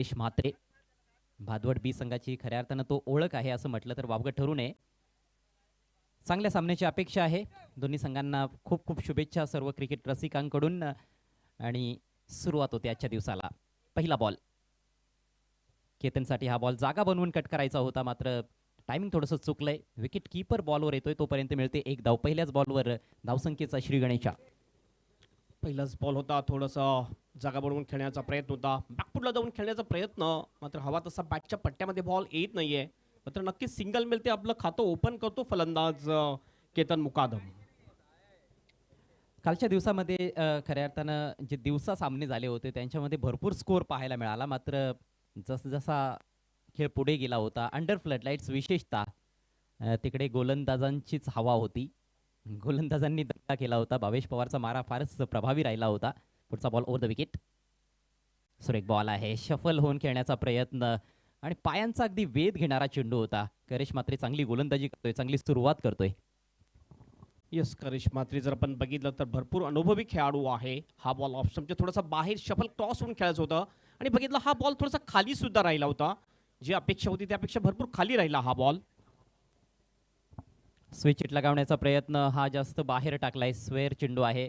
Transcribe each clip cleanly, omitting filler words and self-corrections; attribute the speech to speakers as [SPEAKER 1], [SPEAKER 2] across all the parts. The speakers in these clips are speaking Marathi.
[SPEAKER 1] ईश म्हात्रे भादवड बी संघाची खऱ्या अर्थानं तो ओळख आहे असं म्हटलं तर वावगं ठरू नये. चांगल्या सामन्याची अपेक्षा आहे. दोन्ही संघांना खूप खूप शुभेच्छा सर्व क्रिकेट रसिकांकडून. आणि सुरुवात होते आजच्या दिवसाला. पहिला बॉल केतनसाठी. हा बॉल जागा बनवून कट करायचा होता, मात्र टायमिंग थोडंसं चुकलंय. विकेट कीपर बॉलवर येतोय तोपर्यंत मिळते एक धाव. पहिल्याच बॉलवर धावसंख्येचा श्री गणेशा.
[SPEAKER 2] पहिलाच बॉल होता, थोडंसं जागा बनवून खेळण्याचा प्रयत्न होता, बॅकफुटला जाऊन खेळण्याचा प्रयत्न, मात्र हवा तसा बॅटच्या पट्ट्यामध्ये बॉल येत नाहीये. मात्र नक्कीच सिंगल मिळते, आपलं खातं ओपन करतो फलंदाज केतन मुकादम.
[SPEAKER 1] कालच्या दिवसामध्ये खऱ्या अर्थानं जे दिवसा सामने झाले होते त्यांच्यामध्ये भरपूर स्कोर पाहायला मिळाला, मात्र जसा खेळ पुढे गेला होता अंडर फ्लडलाईट्स विशेषतः तिकडे गोलंदाजांचीच हवा होती. गोलंदाजांनी दंगा केला होता. भावेश पवारचा मारा फारच प्रभावी राहिला होता. पुढचा बॉल ओव्हर द विकेट. सुरेख बॉल आहे. शफल होऊन खेळण्याचा प्रयत्न आणि पायांचा अगदी वेध घेणारा चेंडू होता. करिश मात्र चांगली गोलंदाजी करतोय, चांगली सुरुवात करतोय.
[SPEAKER 2] यस, करिश मात्री जर आपण बघितलं तर भरपूर अनुभवी खेळाडू आहे. हा बॉल ऑप्शनच्या थोडासा बाहेर शफल टॉस होऊन खेळायचं होतं आणि बघितलं हा बॉल थोडासा खाली सुद्धा राहिला होता. जी अपेक्षा होती त्यापेक्षा भरपूर खाली राहिला हा बॉल.
[SPEAKER 1] स्विच हिट लगावण्याचा प्रयत्न, हा जास्त बाहेर टाकलाय. स्वेअर चेंडू आहे.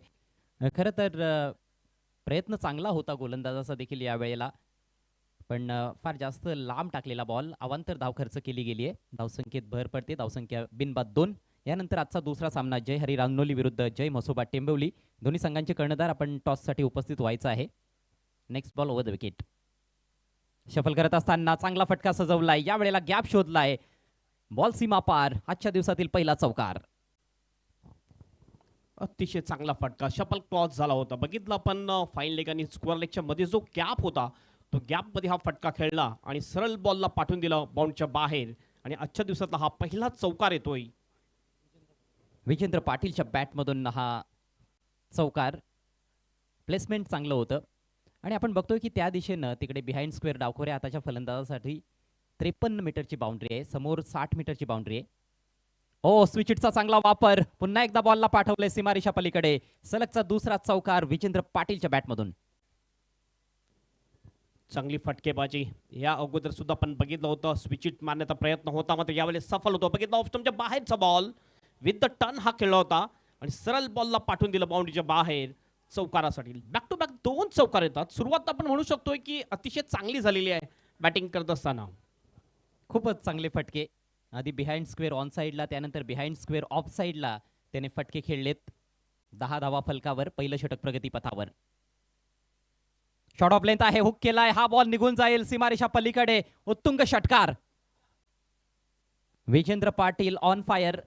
[SPEAKER 1] खरं तर प्रयत्न चांगला होता गोलंदाजाचा देखील यावेळेला, पण फार जास्त लांब टाकलेला बॉल. अवांतर धाव खर्च केली गेली आहे. धावसंख्येत भर पडते. धावसंख्या बिनबाद 2. यानंतर आजचा दुसरा सामना जय हरी रांगनोली विरुद्ध जय म्हसोबा टेंबवली. दोन्ही संघांचे कर्णधार आपण टॉससाठी उपस्थित व्हायचं आहे. Next ball over the wicket. Shuffle करत असताना चांगला फटका सजवलाय. यावेळेला गॅप शोधलाय. बॉल सीमा पार. आजच्या दिवसातील पहिला चौकार.
[SPEAKER 2] अतिशय चांगला फटका. शफल टॉस झाला होता. बघितलं आपण फाईन लेग आणि स्क्वेअर लेगच्या मध्ये जो गॅप होता तो गॅपमध्ये हा फटका खेळला आणि सरळ बॉलला पाठवून दिला बाउंडच्या बाहेर. आणि आजच्या दिवसातला हा पहिला चौकार येतोय.
[SPEAKER 1] विजेंद्र पाटीलच्या बॅटमधून हा चौकार. प्लेसमेंट चांगलं होतं आणि आपण बघतोय की त्या दिशेनं तिकडे बिहाइंड स्क्वेअर डावखोऱ्या हाताच्या फलंदाजासाठी 53 मीटरची बाउंड्री आहे. समोर 60 मीटरची बाउंड्री आहे. ओ, स्विचिटचा चांगला वापर. पुन्हा एकदा बॉलला पाठवलंय सीमारेषा पलीकडे. सलगचा दुसरा चौकार विजेंद्र पाटीलच्या बॅटमधून.
[SPEAKER 2] चांगली फटकेबाजी. या अगोदर सुद्धा आपण बघितलं होतं स्विचिट मारण्याचा प्रयत्न होता, मात्र यावेळेस सफल होतो. बघितलं ऑप्शनच्या बाहेरचा बॉल विथ द टर्न हा खेळला होता आणि सरळ बॉलला पाठवून दिलं बाउंड्रीच्या बाहेर चौकारासाठी. बॅक टू बॅक 2 चौकार येतात. सुरुवात आपण म्हणू शकतोय की अतिशय चांगली झालेली आहे बॅटिंग करत असताना.
[SPEAKER 1] खूपच चांगले फटके. आधी बिहाइंड स्क्वेअर ऑन साईडला, त्यानंतर बिहाइंड स्क्वेअर ऑफ साईडला त्याने फटके खेळलेत. 10 धावा फलकावर. पहिलं षटक प्रगतीपथावर. शॉट ऑफ लेंथ आहे. हुक केलाय. हा बॉल निघून जाईल सीमारेषा पलीकडे. उत्तुंग षटकार. Vijendra Patil on fire.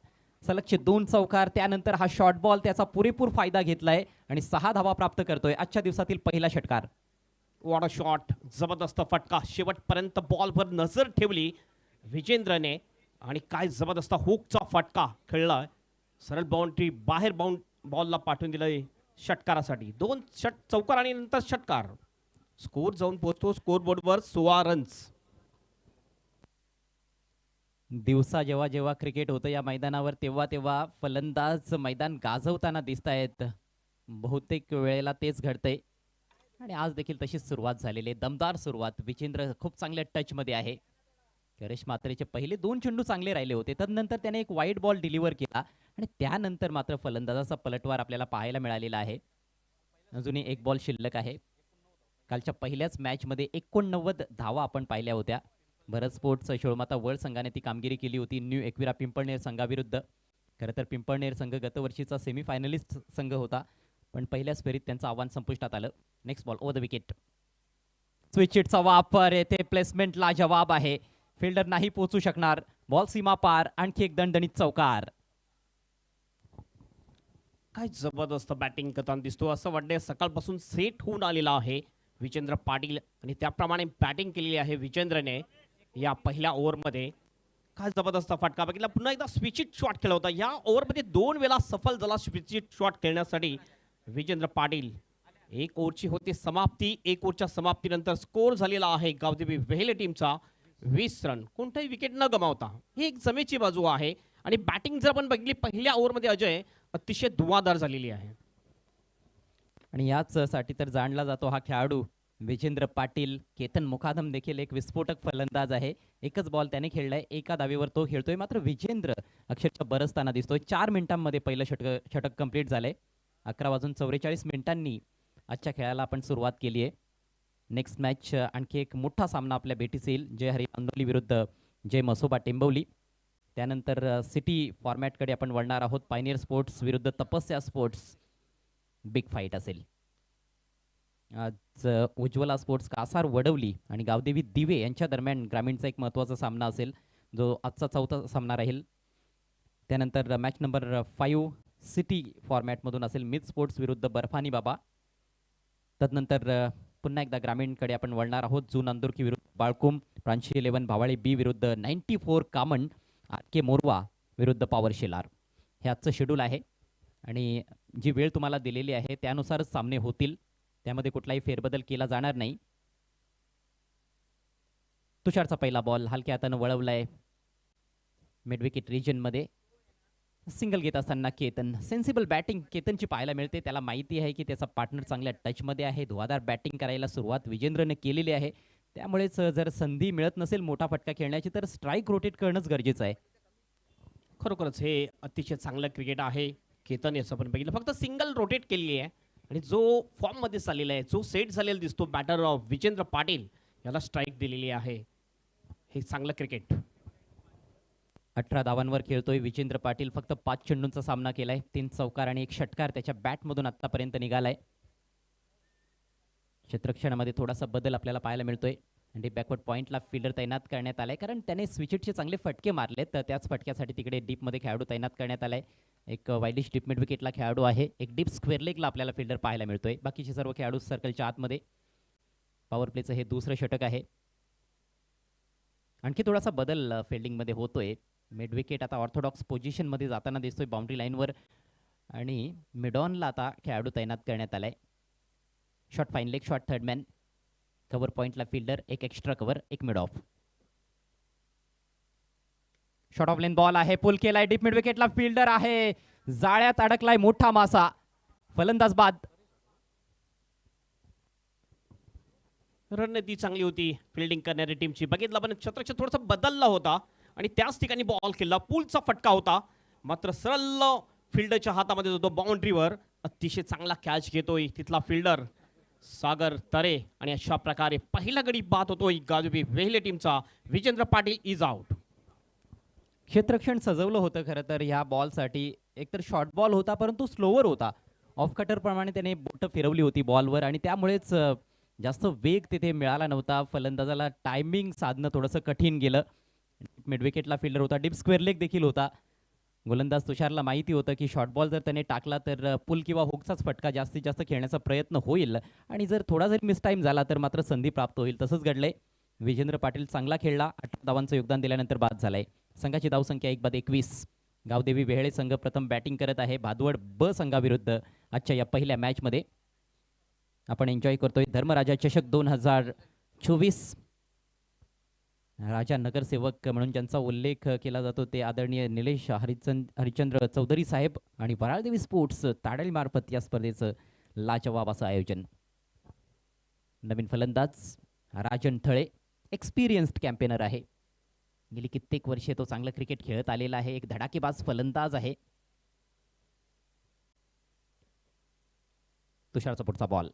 [SPEAKER 1] सलगचे 2 चौकार, त्यानंतर हा शॉर्ट बॉल त्याचा पुरेपूर फायदा घेतलाय आणि 6 धावा प्राप्त करतोय. आजच्या दिवसातील पहिला षटकार.
[SPEAKER 2] What a shot. जबरदस्त फटका. शेवटपर्यंत बॉलवर नजर ठेवली विजेंद्रने आणि काय जबरदस्त हुकचा फटका खेळलाय. सरळ बाउंड्री बाहेर बॉलला पाठवून दिलंय षटकारासाठी. 2 चौकार आणि नंतर षटकार. स्कोर जाऊन पोहोचतो स्कोर बोर्डवर 16 रन्स.
[SPEAKER 1] दिवसा जेव्हा जेव्हा क्रिकेट होतं या मैदानावर तेव्हा तेव्हा फलंदाज मैदान गाजवताना दिसत आहेत. बहुतेक वेळेला तेच घडतंय आणि आज देखील तशीच सुरुवात झालेली आहे. दमदार सुरुवात. विजेंद्र खूप चांगल्या टचमध्ये आहे. करिश मात्रेचे पहिले 2 चेंडू चांगले राहिले होते. तदनंतर त्याने एक वाईट बॉल डिलिव्हर केला आणि त्यानंतर मात्र फलंदाजाचा पलटवार आपल्याला पाहायला मिळालेला आहे. अजूनही एक बॉल शिल्लक आहे. कालच्या पहिल्याच मॅचमध्ये 89 धावा आपण पाहिल्या होत्या. भरत स्पोर्ट्स शिळमाता वर्ल्ड संघाने ती कामगिरी केली होती न्यू एकविरा पिंपळनेर संघाविरुद्ध. खरं तर पिंपळनेर संघ गतवर्षीचा सेमीफायनलिस्ट संघ होता, पण पहिल्याच फेरीत त्यांचं आव्हान संपुष्टात आलं. Next ball over the wicket. Switch हिटचा वापर. येथे प्लेसमेंटला जवाब आहे. फिल्डर नाही पोहोचू शकणार. बॉल सीमा पार. आणखी एक दणदणीत चौकार.
[SPEAKER 2] काय जबरदस्त बॅटिंग करताना दिसतो. असं वाटतंय सकाळपासून सेट होऊन आलेला आहे विजेंद्र पाटील आणि त्याप्रमाणे बॅटिंग केलेली आहे विजेंद्रने या पहिल्या ओव्हरमध्ये. काय जबरदस्त फटका. बघितला पुन्हा एकदा स्विचिट शॉट खेळला होता. या ओव्हरमध्ये 2 वेळा सफल झाला स्विचिट शॉट खेळण्यासाठी विजेंद्र पाटील. 1 ओव्हरची होती समाप्ती. 1 ओव्हरच्या समाप्तीनंतर स्कोर झालेला आहे गावदेवी वेहेले टीमचा 20 रन. कोणताही विकेट न गमावता. ही एक जमेची बाजू आहे आणि बॅटिंग जर आपण बघितली पहिल्या ओव्हरमध्ये अजय अतिशय धुवाधार झालेली आहे.
[SPEAKER 1] आणि याच साठी तर जाणला जातो हा खेळाडू विजेंद्र पाटील, केतन मुकादम देखील एक विस्फोटक फलंदाज आहे. एकच बॉल त्याने खेळलाय, एका धावेवर तो खेळतोय. मात्र विजेंद्र अक्षरशः बरसताना दिसतोय. 4 मिनिटांमध्ये पहिलं षटक कंप्लीट झालंय. 11 वाजून 44 मिनिटांनी आजच्या खेळाला आपण सुरुवात केली आहे. नेक्स्ट मॅच आणखी एक मोठा सामना आपल्या भेटीस येईल. जय हरी आंदोली विरुद्ध जय मसोबा टेंबवली. त्यानंतर सिटी फॉर्मॅटकडे आपण वळणार आहोत. पायनियर स्पोर्ट्स विरुद्ध तपस्या स्पोर्ट्स बिग फाईट असेल. आज उज्ज्वला स्पोर्ट्स कासार वडवली आणि गावदेवी दिवे यांच्या दरम्यान ग्रामीणचा एक महत्त्वाचा सामना असेल, जो आजचा चौथा सामना राहील. त्यानंतर मॅच नंबर 5 सिटी फॉर्मॅटमधून असेल, मित स्पोर्ट्स विरुद्ध बर्फानी बाबा. तदनंतर पुन्हा एकदा ग्रामीणकडे आपण वळणार आहोत. जून अंदुरकी विरुद्ध बाळकुम, प्रांशी 11 भावाळी बी विरुद्ध 94 कामन, आर के मोरवा विरुद्ध पॉवर शेलार. हे आजचं शेड्यूल आहे आणि जी वेळ तुम्हाला दिलेली आहे त्यानुसारच सामने होतील. त्यामध्ये कुठलाही फेरबदल केला जाणार नाही. तुषारचा पहिला बॉल हलक्या हातानं वळवलाय मिडविकेट रिजनमध्ये. सिंगल घेत असताना केतन, सेन्सिबल बॅटिंग केतनची पाहायला मिळते. त्याला माहिती आहे की त्याचा पार्टनर चांगल्या टचमध्ये आहे. धुवाधार बॅटिंग करायला सुरुवात विजेंद्रने केलेली आहे. त्यामुळेच जर संधी मिळत नसेल मोठा फटका खेळण्याची तर स्ट्राईक रोटेट करणंच गरजेचं आहे.
[SPEAKER 2] खरोखरच हे अतिशय चांगलं क्रिकेट आहे. केतन याचं पण बघितलं, फक्त सिंगल रोटेट केलेली आहे आणि जो फॉर्ममध्ये चाललेला आहे, जो सेट झालेला दिसतो बॅटर विजेंद्र पाटील, याला स्ट्राईक दिलेली आहे. हे चांगलं क्रिकेट.
[SPEAKER 1] 18 धावांवर खेळतोय विजेंद्र पाटील. फक्त 5 चेंडूंचा सामना केलाय. 3 चौकार आणि 1 षटकार त्याच्या बॅटमधून आतापर्यंत निघालाय. क्षेत्ररक्षणामध्ये थोडासा बदल आपल्याला पाहायला मिळतोय आणि बॅकवर्ड पॉइंटला फिल्डर तैनात करण्यात आलाय, कारण त्याने स्विचेटचे चांगले फटके मारलेत. तर त्याच फटक्यासाठी तिकडे डीपमध्ये खेळाडू तैनात करण्यात आलाय. एक वाईडिश डीप मिड विकेटला खेळाडू आहे. एक डीप स्क्वेअर लेगला आपल्याला फिल्डर पाहायला मिळतोय. बाकीचे सर्व खेळाडू सर्कलच्या आतमध्ये. पॉवर प्लेचं हे दुसरं षटक आहे. आणखी थोडासा बदल फिल्डिंगमध्ये होतोय. मिड विकेट आता ऑर्थोडॉक्स पोझिशनमध्ये जाताना दिसतोय बाउंड्री लाईनवर आणि मिडॉनला आता खेळाडू तैनात करण्यात आलाय. Shot fine leg shot third man. Cover पॉइंटला फिल्डर, एक एक्स्ट्रा कव्हर, एक mid of. Shot of lane ball आहे, पुल केलाय डीप मिड विकेटला फिल्डर आहे. जाळ्यात अडकलाय मोठा मासा. फलंदाज बाद.
[SPEAKER 2] रणनीती चांगली होती फिल्डिंग करणाऱ्या टीमची. बघितलं पण क्षेत्ररक्षण थोडासा बदलला होता आणि त्याच ठिकाणी बॉल केला. पुलचा फटका होता, मात्र सरळ फिल्डरच्या हातामध्ये होतो बाउंड्रीवर. अतिशय चांगला कॅच घेतोय तिथला फिल्डर सागर तरे आणि अशा प्रकारे पहिला गडी बाद होतोय गाजोबी वेहले टीमचा. Vijendra Patil is out.
[SPEAKER 1] क्षेत्ररक्षण सजवलं होतं खरं तर ह्या बॉलसाठी. एकतर शॉर्ट बॉल होता परंतु स्लोवर होता. ऑफ कटर प्रमाणे त्याने बोट फिरवली होती बॉलवर आणि त्यामुळेच जास्त वेग तिथे मिळाला नव्हता. फलंदाजाला टायमिंग साधणं थोडंसं कठीण गेलं. मिड विकेटला फिल्डर होता, डीप स्क्वेअर लेग देखील होता. गोलंदाज तुषारला माहिती होतं की शॉर्ट बॉल जर त्याने टाकला तर पुल किंवा हुकचाच फटका जास्तीत जास्त खेळण्याचा प्रयत्न होईल आणि जर थोडा जरी मिस टाईम झाला तर मात्र संधी प्राप्त होईल. तसंच घडलंय. विजेंद्र पाटील चांगला खेळला. 18 धावांचं योगदान दिल्यानंतर बाद झालाय. संघाची धावसंख्या 1/21. गावदेवी वेहळे संघ प्रथम बॅटिंग करत आहे भादवड ब संघाविरुद्ध आजच्या या पहिल्या मॅचमध्ये. आपण एन्जॉय करतोय धर्मराजा चषक 2024. राजा नगरसेवक म्हणून ज्यांचा उल्लेख केला जातो ते आदरणीय निलेश हरिचंद्र चौधरी साहेब आणि वराळदेवी स्पोर्ट्स ताडळीमार्फत या स्पर्धेचं लाजवाब असं आयोजन. नवीन फलंदाज राजन थळे, एक्सपिरियन्स्ड कॅम्पेनर आहे. गेली कित्येक वर्षे तो चांगलं क्रिकेट खेळत आलेला आहे. एक धडाकेबाज फलंदाज आहे. तुषारचा पुढचा बॉल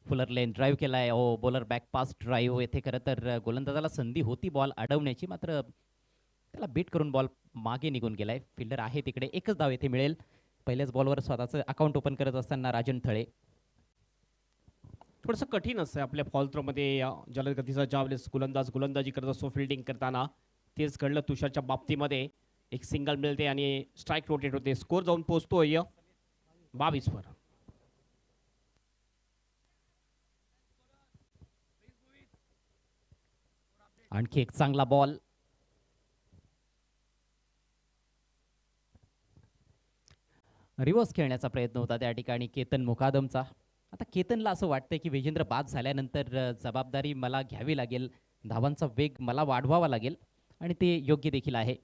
[SPEAKER 1] फुलर लेन ड्राईव्ह केलाय. ओ बॉलर बॅक पास ड्राईव्ह. येथे खरं तर गोलंदाजाला संधी होती बॉल अडवण्याची, मात्र त्याला बीट करून बॉल मागे निघून गेलाय. फिल्डर आहे तिकडे. एकच धाव येथे मिळेल. पहिल्याच बॉलवर स्वतःचं अकाउंट ओपन करत असताना राजन थळे.
[SPEAKER 2] थोडंसं कठीण असतं आपल्या फॉल थ्रोमध्ये जलद गतीचा ज्यावेळेस गोलंदाजी करत असतो फिल्डिंग करताना. तेच घडलं तुषारच्या बाबतीमध्ये. एक सिंगल मिळते आणि स्ट्राईक रोटेट होते. स्कोर जाऊन पोहोचतोय 22 वर.
[SPEAKER 1] आणखी एक चांगला बॉल. रिव्हर्स खेळण्याचा प्रयत्न होता त्या ठिकाणी केतन मुकादमचा. आता केतनला असं वाटतंय की विजेंद्र बाद झाल्यानंतर जबाबदारी मला घ्यावी लागेल, धावांचा वेग मला वाढवावा लागेल आणि ते योग्य देखील आहे.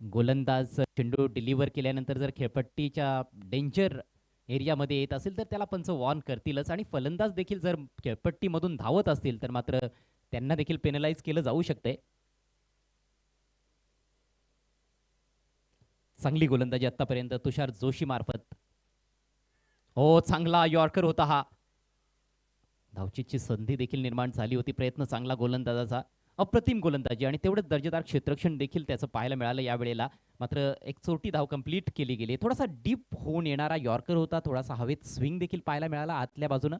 [SPEAKER 1] गोलंदाज चेंडू डिलिव्हर केल्यानंतर जर खेळपट्टीच्या डेंजर एरियामध्ये येत असेल तर त्याला पंच वॉर्न करतीलच आणि फलंदाज देखील जर खेळपट्टीमधून धावत असतील तर मात्र त्यांना देखील पेनलाइज केलं जाऊ शकते. चांगली गोलंदाजी आतापर्यंत तुषार जोशी मार्फत. हो, चांगला यॉर्कर होता हा. धावचीची संधी देखील निर्माण झाली होती. प्रयत्न चांगला गोलंदाजाचा. अप्रतिम गोलंदाजी आणि तेवढंच दर्जेदार क्षेत्ररक्षण देखील त्याचं पाहायला मिळालं या वेळेला. मात्र एक चोरटी धाव कंप्लीट केली गेली. थोडासा डीप होऊन येणारा यॉर्कर होता. थोडासा हवेत स्विंग देखील पाहायला मिळाला आतल्या बाजूनं.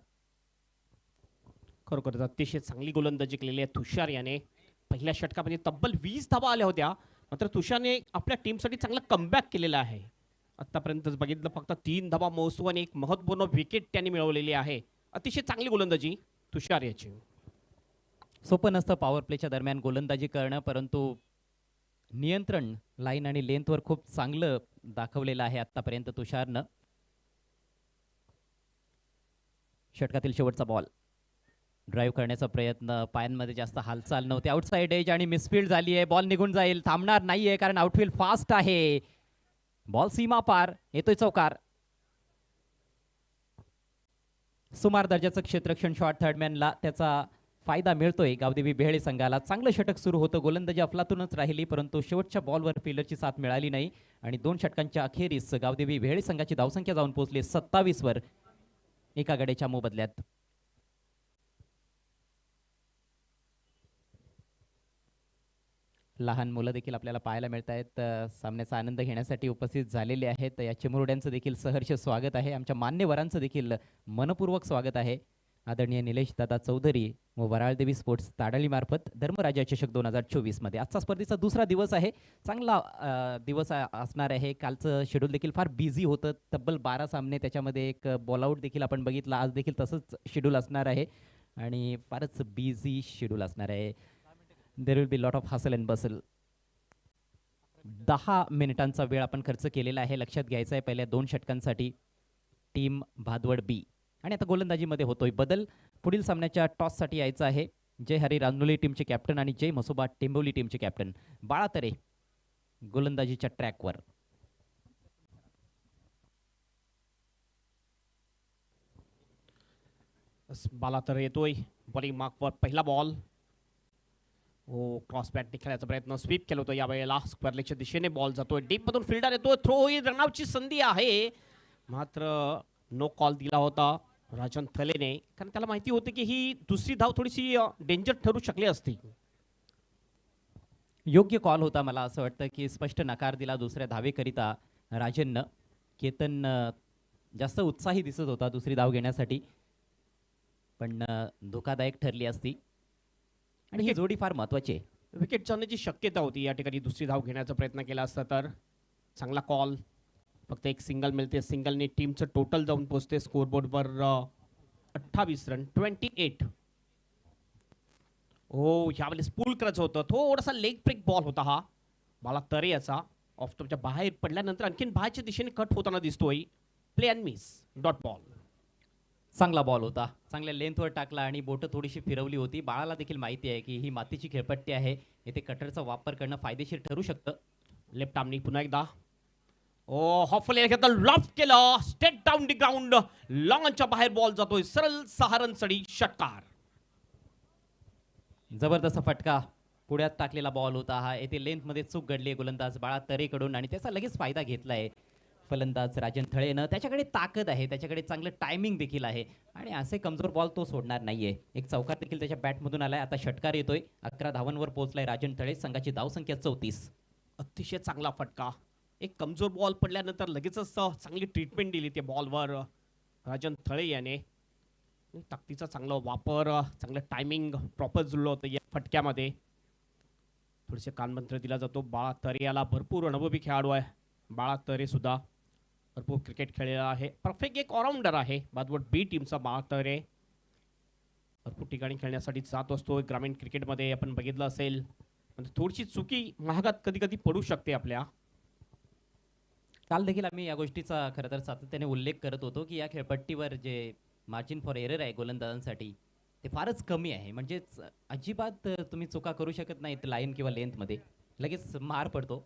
[SPEAKER 2] खरोखरच अतिशय चांगली गोलंदाजी केलेली आहे तुषार याने. पहिल्या षटकामध्ये तब्बल 20 धावा आल्या होत्या. मात्र तुषारने आपल्या टीमसाठी चांगला कमबॅक केलेला आहे. आतापर्यंत बघितलं फक्त 3 धावा मोजू आणि एक महत्त्वपूर्ण विकेट त्यांनी मिळवलेली आहे. अतिशय चांगली गोलंदाजी तुषार याची.
[SPEAKER 1] सोपं नसतं पॉवर प्लेच्या दरम्यान गोलंदाजी करणं, परंतु नियंत्रण लाईन आणि लेंथवर खूप चांगलं दाखवलेलं आहे आतापर्यंत तुषारनं. षटकातील शेवटचा बॉल. ड्राईव्ह करण्याचा प्रयत्न, पायांमध्ये जास्त हालचाल नव्हती. आउटसाइड एज आणि मिसफील्ड झाली आहे. बॉल निघून जाईल, थांबणार नाहीये कारण आउटफील्ड फास्ट आहे. बॉल सीमा पार, येतोय चौकार. सुमार दर्जाचं क्षेत्ररक्षण शॉट थर्डमॅनला त्याचा फायदा मिळतोय गावदेवी बेहळे संघाला. चांगलं षटक सुरू होतं. गोलंदाजी अफलातूनच राहिली, परंतु शेवटच्या बॉलवर फिल्डरची साथ मिळाली नाही आणि 2 षटकांच्या अखेरीस गावदेवी बेहळे संघाची धावसंख्या जाऊन पोहोचली 27 वर एका गड्याच्या मोबदल्यात. लहान मुलं देखील आपल्याला पाहायला मिळत आहेत. सामन्याचा आनंद घेण्यासाठी उपस्थित झालेले आहेत. या चिमुरड्यांचं देखील सहर्ष स्वागत आहे. आमच्या मान्यवरांचं देखील मनपूर्वक स्वागत आहे. आदरणीय निलेश दादा चौधरी व वराळदेवी स्पोर्ट्स ताडाली मार्फत धर्मराजा चषक 2024 मध्ये आजचा स्पर्धेचा दुसरा दिवस आहे. चांगला दिवस असणार आहे. कालचं शेड्यूल देखील फार बिझी होतं. तब्बल 12 सामने, त्याच्यामध्ये एक बॉल आउट देखील आपण बघितला. आज देखील तसंच शेड्यूल असणार आहे आणि फारच बिझी शेड्यूल असणार आहे. There will be lot of hustle and बसल. 10 मिनिटांचा वेळ आपण खर्च केलेला आहे. लक्षात घ्यायचं आहे पहिल्या 2 षटकांसाठी टीम भादवड बी. आणि आता गोलंदाजीमध्ये होतोय बदल. पुढील सामन्याच्या टॉससाठी यायचं आहे जय हरी रांजोली टीमचे कॅप्टन आणि जय मसोबा टेंबोली टीमचे कॅप्टन बाळा तरे गोलंदाजीच्या ट्रॅकवर.
[SPEAKER 2] बाला तर येतोय बॉलिंग मार्कवर. पहिला बॉल. क्रॉस बॅट खेळायचा प्रयत्न, स्वीप केला होता यावेळेला. स्क्वेअर लेगच्या दिशेने बॉल जातोय. डीप मधून फिल्डर येतोय. थ्रो होईल, रनआउटची संधी आहे. मात्र नो कॉल दिला होता राजन थलेने, कारण त्याला माहिती होती की ही दुसरी धाव थोडीशी डेंजर ठरू शकली असती.
[SPEAKER 1] योग्य कॉल होता. मला असं वाटतं की स्पष्ट नकार दिला दुसऱ्या धावेकरिता राजननं. केतन जास्त उत्साही दिसत होता दुसरी धाव घेण्यासाठी, पण धोकादायक ठरली असती आणि ही जोडी फार महत्वाची आहे.
[SPEAKER 2] विकेट जाण्याची शक्यता होती या ठिकाणी. दुसरी धाव घेण्याचा प्रयत्न केला असता तर. चांगला कॉल. फक्त एक सिंगल मिळते. सिंगलने टीमचं टोटल जाऊन पोहोचते स्कोरबोर्डवर 28 रन 28. ह्यावेळेस पूल करायचं होतं. थोडासा लेग ब्रेक बॉल होता हा. बाला तरे याचा ऑफ टॉपच्या बाहेर पडल्यानंतर आणखीन बाहेरच्या दिशेने कट होताना दिसतोय. Play and miss, dot ball.
[SPEAKER 1] चांगला बॉल होता. चांगल्या लेंथवर टाकला आणि बोटं थोडीशी फिरवली होती. बाळाला देखील माहिती आहे की ही मातीची खेळपट्टी आहे, येथे कटरचा वापर करणं फायदेशीर ठरू शकतं.
[SPEAKER 2] लेफ्ट आर्मनी पुन्हा एकदा हॉफले घेतलं, लॉफ्ट केलं, स्टेट डाऊन दी ग्राउंड. लॉंगच्या बाहेर बॉल जातोय. सरळ 6 रन सडी, षटकार.
[SPEAKER 1] जबरदस्त फटका पुढ्यात टाकलेला बॉल होता हा. येथे लेंथमध्ये चूक घडली गोलंदाज बाळा तरेकडून आणि त्याचा लगेच फायदा घेतलाय फलंदाज राजन थळेनं. त्याच्याकडे ताकद आहे, त्याच्याकडे चांगलं टायमिंग देखील आहे आणि असे कमजोर बॉल तो सोडणार नाहीये. एक चौकार देखील त्याच्या बॅटमधून आलाय. आता षटकार येतोय. 11 धावांवर पोहोचलाय राजन थळे. संघाची धावसंख्या 34.
[SPEAKER 2] अतिशय चांगला फटका. एक कमजोर बॉल पडल्यानंतर लगेचच चांगली ट्रीटमेंट दिली त्या बॉलवर राजन थळे याने. ताकदीचा चांगला वापर, चांगलं टायमिंग प्रॉपर जुळलं होतं या फटक्यामध्ये. थोडेसे कानमंत्र दिला जातो. बाळा तरे याला भरपूर अनुभवी खेळाडू आहे. बाळा तरे सुद्धा भरपूर क्रिकेट खेळलेला आहे. परफेक्ट एक ऑलराऊंडर आहे भादवड बी टीमचा बाळा तरे. भरपूर ठिकाणी खेळण्यासाठी जात असतो. ग्रामीण क्रिकेटमध्ये आपण बघितलं असेल. थोडीशी चुकी महागात कधी कधी पडू शकते आपल्या.
[SPEAKER 1] काल देखील आम्ही या गोष्टीचा खरं तर सातत्याने उल्लेख करत होतो की या खेळपट्टीवर जे मार्जिन फॉर एरर आहे गोलंदाजांसाठी ते फारच कमी आहे. म्हणजेच अजिबात तुम्ही चुका करू शकत नाहीत लाईन किंवा लेंथमध्ये, लगेच मार पडतो.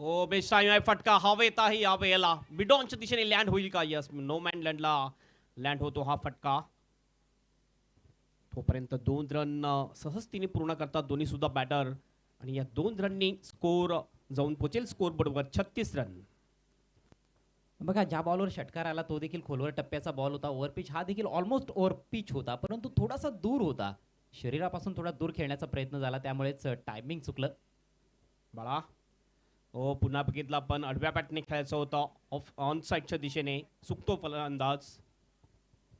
[SPEAKER 2] ओ बेस्ट टाइम आहे फटका हवेत आहे या वेळेला मिडॉनच्या दिशेने लँड होईल का? यस, नो मॅन लँडला लँड होतो हा फटका. तोपर्यंत 2 रन सहजतेने पूर्ण करतात दोन्ही सुद्धा बॅटर आणि या 2 रननी स्कोर जाऊन पोचेल स्कोर बरोबर 36 रन.
[SPEAKER 1] बघा, ज्या बॉलवर षटकार आला तो देखील खोलवर टप्प्याचा बॉल होता. ओव्हरपिच हा देखील ऑलमोस्ट ओव्हरपिच होता, परंतु थोडासा दूर होता. शरीरापासून थोडा दूर खेळण्याचा प्रयत्न झाला, त्यामुळेच टायमिंग चुकलं.
[SPEAKER 2] बाळा हो, पुन्हा बघितला पण आडव्या बॅटने खेळायचं होतं. ऑफ ऑन साईडच्या दिशेने चुकतो फलंदाज.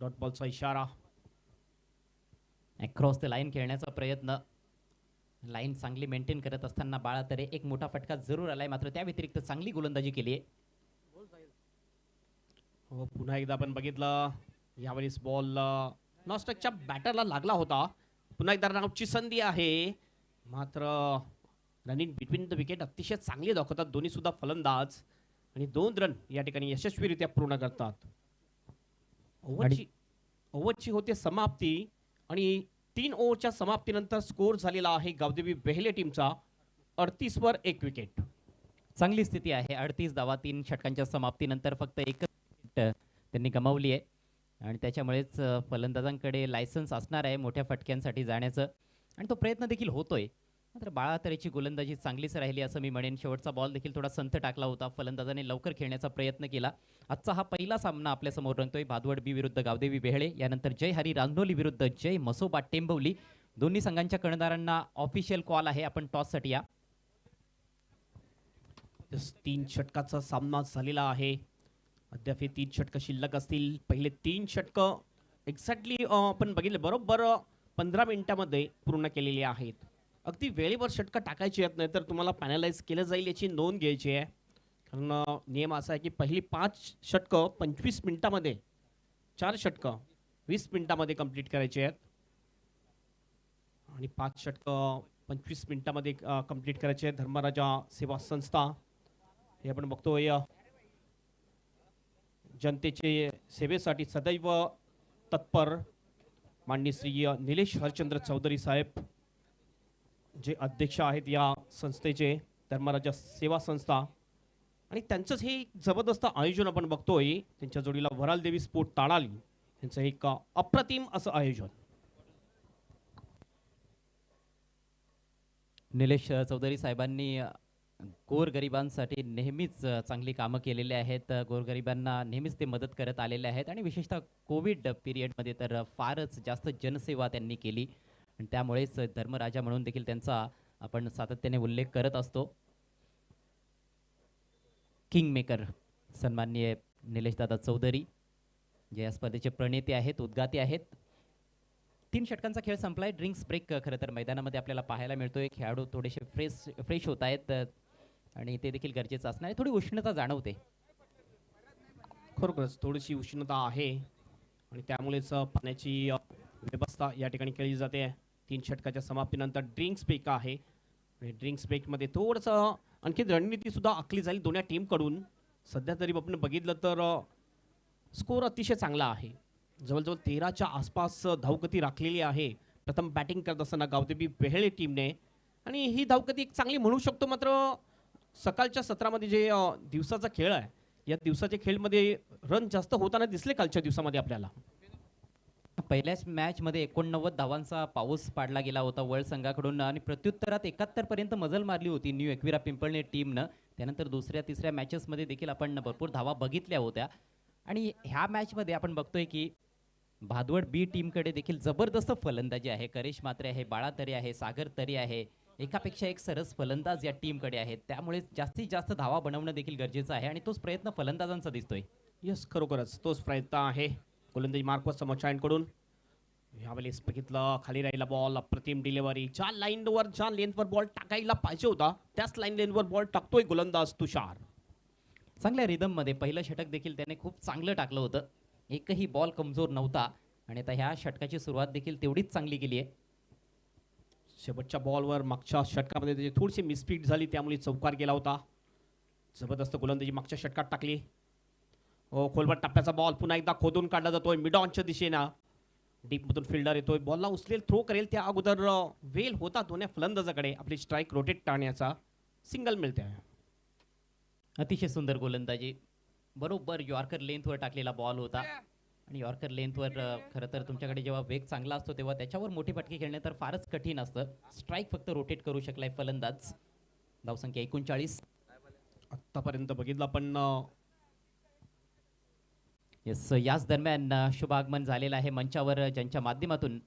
[SPEAKER 2] डॉट बॉलचा इशारा.
[SPEAKER 1] अक्रॉस द लाईन खेळण्याचा प्रयत्न. लाईन चांगली मेंटेन करत असताना बाळातरे एक मोठा फटका जरूर आलाय, मात्र त्या व्यतिरिक्त चांगली गोलंदाजी केली आहे.
[SPEAKER 2] हो, पुन्हा एकदा आपण बघितलं यावेळेस बॉल नॉस्टकच्या बॅटरला लागला होता. पुन्हा एकदा रनआउटची संधी आहे, मात्र रनिंग बिटवीन द विकेट अतिशय चांगली दाखवतात दोन्ही सुद्धा फलंदाज आणि 2 रन या ठिकाणी यशस्वीरित्या पूर्ण करतात. ओव्हरची होते समाप्ती आणि 3 ओव्हरच्या समाप्तीनंतर स्कोर झालेला आहे गावदेवी बेहले टीमचा 38 वर 1 विकेट.
[SPEAKER 1] चांगली स्थिती आहे. 38 धावा 3 षटकांच्या समाप्तीनंतर फक्त एकच विकेट त्यांनी गमावली आहे आणि त्याच्यामुळेच फलंदाजांकडे लायसन्स असणार आहे मोठ्या फटक्यांसाठी जाण्याचं आणि तो प्रयत्न देखील होतोय. मात्र बाळातरेची गोलंदाजी चांगलीच राहिली असं मी म्हणेन. शेवटचा बॉल देखील थोडा संथ टाकला होता. फलंदाजाने लवकर खेळण्याचा प्रयत्न केला. आजचा हा पहिला सामना आपल्या समोर रंगतोय. भादवड बी विरुद्ध गावदेवी बेहळे, यानंतर जय हरी रांजनोली विरुद्ध जय मसोबा टेंबवली. दोन्ही संघांच्या कर्णधारांना ऑफिशियल कॉल आहे, आपण टॉससाठी या.
[SPEAKER 2] 3 षटकाचा सामना झालेला आहे. अद्याप 3 षटकं शिल्लक असतील. पहिले 3 षटकं एक्झॅक्टली आपण बघितले बरोबर 15 मिनिटामध्ये पूर्ण केलेली आहेत. अगदी वेळेवर षटकं टाकायची आहेत, नाही तर तुम्हाला पॅनलाइज केलं जाईल याची नोंद घ्यायची आहे. कारण नियम असा आहे की पहिली 5 षटकं 25 मिनिटामध्ये, 4 षटकं 20 मिनिटामध्ये कंप्लीट करायची आहेत आणि 5 षटकं 25 मिनिटामध्ये कंप्लीट करायचे आहेत. धर्मराजा सेवा संस्था हे आपण बघतोय जनतेचे सेवेसाठी सदैव तत्पर माननीय श्री निलेश हरचंद्र चौधरी साहेब जे अध्यक्ष आहेत या संस्थेचे, धर्मराजा सेवा संस्था, आणि त्यांचंच हे जबरदस्त आयोजन आपण बघतोय. त्यांच्या जोडीला वराल देवी स्पोर्ट ताडाली यांचं एक अप्रतिम असं आयोजन.
[SPEAKER 1] निलेश चौधरी साहेबांनी गोरगरिबांसाठी नेहमीच चांगली कामं केलेली आहेत. गोरगरिबांना नेहमीच ते मदत करत आलेले आहेत आणि विशेषतः कोविड पिरियडमध्ये तर फारच जास्त जनसेवा त्यांनी केली आणि त्यामुळेच धर्मराजा म्हणून देखील त्यांचा आपण सातत्याने उल्लेख करत असतो. किंग मेकर सन्माननीय निलेशदादा चौधरी जे या स्पर्धेचे प्रणेते आहेत, उद्गाते आहेत. 3 षटकांचा खेळ संपलाय. ड्रिंक्स ब्रेक खरं तर मैदानामध्ये आपल्याला पाहायला मिळतोय. खेळाडू थोडेसे फ्रेश होत आहेत आणि ते देखील गरजेचं असणार आहे. थोडी उष्णता जाणवते.
[SPEAKER 2] खरोखरच थोडीशी उष्णता आहे आणि त्यामुळेच पाण्याची व्यवस्था या ठिकाणी केली जाते. 3 षटकाच्या समाप्तीनंतर ड्रिंक्स ब्रेक आहे आणि ड्रिंक्स ब्रेकमध्ये थोडंसं आणखी रणनीती सुद्धा आखली जाईल दोन्ही टीमकडून. सध्या तरी आपण बघितलं तर स्कोर अतिशय चांगला आहे. जवळजवळ 13च्या आसपास धावगती राखलेली आहे प्रथम बॅटिंग करत असताना गावदेवी बेहळे टीमने, आणि ही धावगती एक चांगली म्हणू शकतो. मात्र सकाळच्या सत्रामध्ये जे दिवसाचा खेळ आहे, या दिवसाच्या खेळमध्ये रन जास्त होताना दिसले कालच्या दिवसामध्ये आपल्याला.
[SPEAKER 1] पहिल्याच मॅचमध्ये 89 धावांचा पाऊस पाडला गेला होता वर्ल्ड संघाकडून आणि प्रत्युत्तरात 71 पर्यंत मजल मारली होती न्यू एकविरा पिंपळणे टीमनं. त्यानंतर दुसऱ्या तिसऱ्या मॅचेसमध्ये देखील आपण भरपूर धावा बघितल्या होत्या आणि ह्या मॅचमध्ये आपण बघतोय की भादवड बी टीमकडे देखील जबरदस्त फलंदाजी आहे. करेश मात्रे आहे, बाळा तरे आहे, सागर तरे आहे. एकापेक्षा एक सरस फलंदाज या टीमकडे आहेत. त्यामुळे जास्तीत जास्त धावा बनवणं देखील गरजेचं आहे आणि तोच प्रयत्न फलंदाजांचा दिसतोय.
[SPEAKER 2] यस, खरोखरच तोच प्रयत्न आहे गोलंदाजी मार्कस समोरच्यांकडून. यावेळेस बघितलं खाली राहिला बॉल, अप्रतिम डिलिव्हरी. ज्या लाईनवर ज्या लेनवर बॉल टाकायला पाहिजे होता त्याच लेनवर बॉल टाकतोय गोलंदाज तुषार.
[SPEAKER 1] चांगल्या रिदममध्ये पहिलं षटक देखील त्याने खूप चांगलं टाकलं होतं. एकही बॉल कमजोर नव्हता आणि आता ह्या षटकाची सुरुवात देखील तेवढीच चांगली केली आहे.
[SPEAKER 2] शेवटच्या बॉलवर मागच्या षटकामध्ये त्याची थोडीशी मिसफीट झाली, त्यामुळे चौकार गेला होता. जबरदस्त गोलंदाजी मागच्या षटकात टाकली. हो, खोलवर टप्प्याचा बॉल पुन्हा एकदा खोदून काढला जातोय मिडॉनच्या दिशेनं. डीपमधून फिल्डर येतोय, बॉलला उचलेल, थ्रो करेल त्या अगोदर वेल होता दोन्ही फलंदाजाकडे आपली स्ट्राईक रोटेट टाळण्याचा. सिंगल मिळते.
[SPEAKER 1] अतिशय सुंदर गोलंदाजी, बरोबर यॉर्कर लेंथवर टाकलेला बॉल होता. आणि यॉर्कर लेंथवर खरं तर तुमच्याकडे जेव्हा वेग चांगला असतो तेव्हा त्याच्यावर मोठी फटके खेळणे तर फारच कठीण असतं. स्ट्राईक फक्त रोटेट करू शकलाय फलंदाज. धावसंख्या 39.
[SPEAKER 2] आतापर्यंत बघितलं पण
[SPEAKER 1] येस, याच दरम्यान शुभ आगमन झालेलं आहे मंचावर, ज्यांच्या माध्यमातून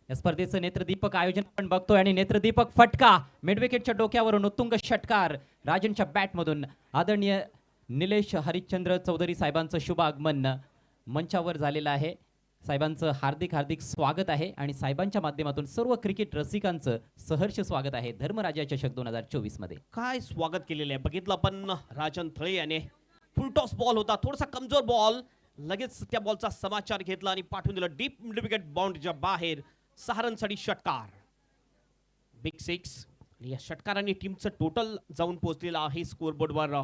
[SPEAKER 1] या स्पर्धेचं नेत्रदीपक आयोजन आपण बघतोय. आणि नेत्रदीपक फटका मिडविकेटच्या डोक्यावरून उत्तुंग षटकार राजनच्या बॅटमधून. आदरणीय निलेश हरिश्चंद्र चौधरी साहेबांचं शुभ आगमन मंचावर झालेलं आहे. साहेबांचं हार्दिक हार्दिक स्वागत आहे आणि साहेबांच्या माध्यमातून सर्व क्रिकेट रसिकांचं सहर्ष स्वागत आहे धर्मराजा चषक 2024 मध्ये.
[SPEAKER 2] काय स्वागत केलेलं आहे बघितलं पण राजन थळे याने फुल टॉस बॉल होता, थोडासा कमजोर बॉल, लगेच त्या बॉलचा समाचार घेतला आणि पाठवून दिला डीप मिड विकेट बाउंड्रीच्या बाहेर. 6 रनसाठी षटकार, बिग 6. या षटकाराने टीमचं टोटल जाऊन पोहोचलेलं आहे स्कोरबोर्डवर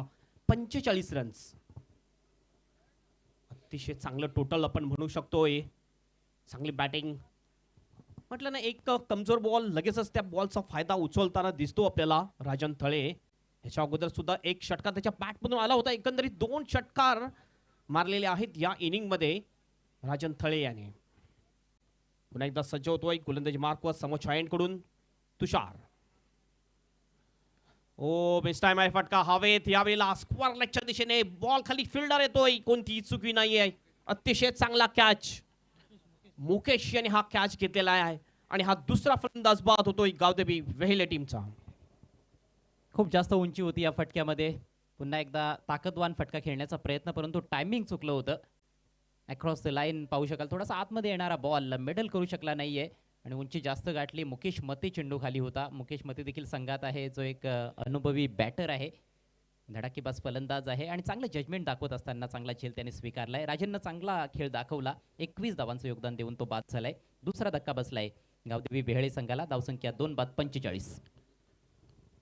[SPEAKER 2] 45 रन्स. अतिशय चांगलं टोटल आपण म्हणू शकतोय. चांगली बॅटिंग म्हटलं ना, एक कमजोर बॉल लगेचच त्या बॉलचा फायदा उचलताना दिसतो आपल्याला राजन थळे. याच्या अगोदर सुद्धा एक षटकार त्याच्या बॅटमधून आला होता. एकंदरीत 2 षटकार मारलेले आहेत या इनिंग मध्ये राजन थळे याने. पुन्हा एकदा सज्ज होतोय गोलंदाजी मार्कवर समोर कडून तुषार. ओ बेस्ट टाइम आहे, फटका हवेत. यावेळेला स्क्वेअर लेगच्या दिशेने बॉल खाली फिल्डर येतोय, कोणतीही चुकी नाहीये. अतिशय चांगला कॅच मुकेश याने हा कॅच घेतलेला आहे आणि हा दुसरा फलंदाज बाद होतोय गावदेवी वेहेले टीमचा.
[SPEAKER 1] खूप जास्त उंची होती या फटक्यामध्ये. पुन्हा एकदा ताकदवान फटका खेळण्याचा प्रयत्न, परंतु टायमिंग चुकलं होतं. अक्रॉस द लाईन पाहू शकाल, थोडासा आतमध्ये येणारा बॉल मेडल करू शकला नाहीये आणि उंची जास्त गाठली. मुकेश मते चेंडू खाली होता. मुकेश मते देखील संघात आहे, जो एक अनुभवी बॅटर आहे, धडाकेबाज फलंदाज आहे आणि चांगलं जजमेंट दाखवत असताना चांगला झेल त्याने स्वीकारलाय. राजननं चांगला खेळ दाखवला, 21 धावांचं योगदान देऊन तो बाद झालाय. दुसरा धक्का बसलाय गावदेवी वेहळे संघाला. धावसंख्या 2 बाद 45.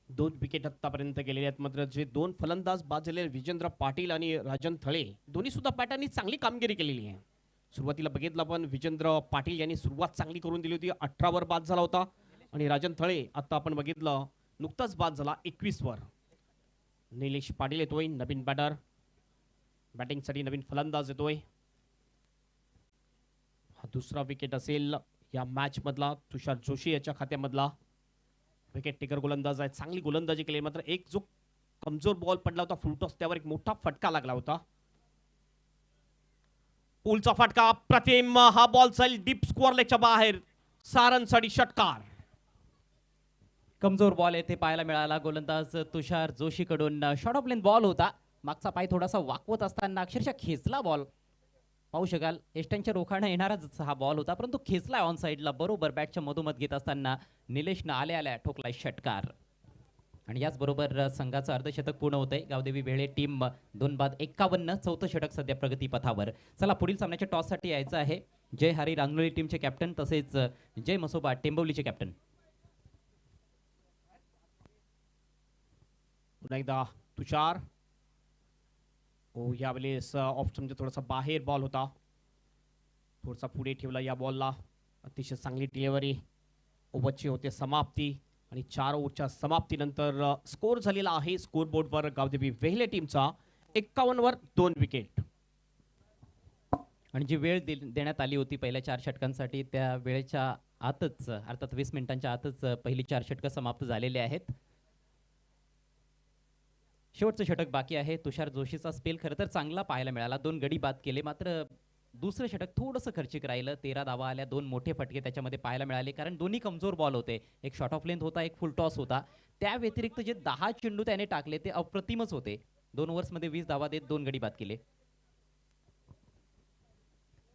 [SPEAKER 2] 2 विकेट आतापर्यंत गेलेले आहेत. मात्र जे 2 फलंदाज बाद झालेले विजेंद्र पाटील आणि राजन थळे, दोन्ही सुद्धा बॅटरनी चांगली कामगिरी केलेली आहे. सुरुवातीला बघितलं पण विजेंद्र पाटील यांनी सुरुवात चांगली करून दिली होती, 18 वर बाद झाला होता. आणि राजन थळे आता आपण बघितलं नुकताच बाद झाला 21 वर. निलेश पाटील येतोय नवीन बॅटर, बॅटिंगसाठी नवीन फलंदाज येतोय. हा दुसरा विकेट असेल या मॅच मधला तुषार जोशी याच्या खात्यामधला. विकेट टेकर गोलंदाज आहे, चांगली गोलंदाजी केली. मात्र एक जो कमजोर बॉल पडला होता फुलटॉस, त्यावर एक मोठा फटका लागला होता. पुलचा फटका प्रतिम, हा बॉल जाईल डीप स्क्वेअर लेगच्या बाहेर. 6 रनसाठी षटकार.
[SPEAKER 1] कमजोर बॉल येथे पाहायला मिळाला गोलंदाज तुषार जोशी कडून. शॉर्ट ऑफ लेन बॉल होता, मागचा पाय थोडासा वाकवत असताना अक्षरशः खेचला बॉल. पाहू शकाल एस्टनच्या रोखाने येणाराच हा बॉल होता, परंतु खेचला ऑन साईडला. बरोबर बॅटच्या मधोमध घेत असताना निलेशनं आल्या आल्या ठोकलाय षटकार. आणि याचबरोबर संघाचं अर्धशतक पूर्ण होतंय. गावदेवी वेळे टीम 2 बाद 51. चौथं षटक सध्या प्रगतीपथावर. चला पुढील सामन्याच्या टॉससाठी यायचं आहे. जय हरी रांगोळी टीमचे कॅप्टन तसेच जय मसोबा टेंबवलीचे कॅप्टन.
[SPEAKER 2] पुन्हा एकदा तुषार. ओ यावेळेस ऑप्शनच्या थोडासा बाहेर बॉल होता, थोडासा पुढे ठेवला या बॉलला. अतिशय चांगली डिलिव्हरी. ओव्हरची होते समाप्ती आणि 4 ओव्हरच्या समाप्तीनंतर स्कोर झालेला आहे स्कोरबोर्डवर गावदेवी वेहले टीमचा 51 वर 2 विकेट.
[SPEAKER 1] आणि जी वेळ देण्यात आली होती पहिल्या 4 षटकांसाठी, त्या वेळेच्या आतच अर्थात 20 मिनिटांच्या आतच पहिली 4 षटकं समाप्त झालेले आहेत. शेवटचं षटक बाकी आहे. तुषार जोशीचा स्पेल खरं तर चांगला पाहायला मिळाला, 2 गडी बाद केले. मात्र दुसरं षटक थोडंसं खर्चिक राहिलं. 13 धावा आल्या, 2 मोठे फटके त्याच्यामध्ये पाहायला मिळाले, कारण दोन्ही कमजोर बॉल होते. एक शॉर्ट ऑफ लेंथ होता, एक फुल टॉस होता. त्या व्यतिरिक्त जे 10 चेंडू त्याने टाकले ते अप्रतिमच होते. 2 ओव्हर्समध्ये 20 धावा देत 2 गडी बाद केले.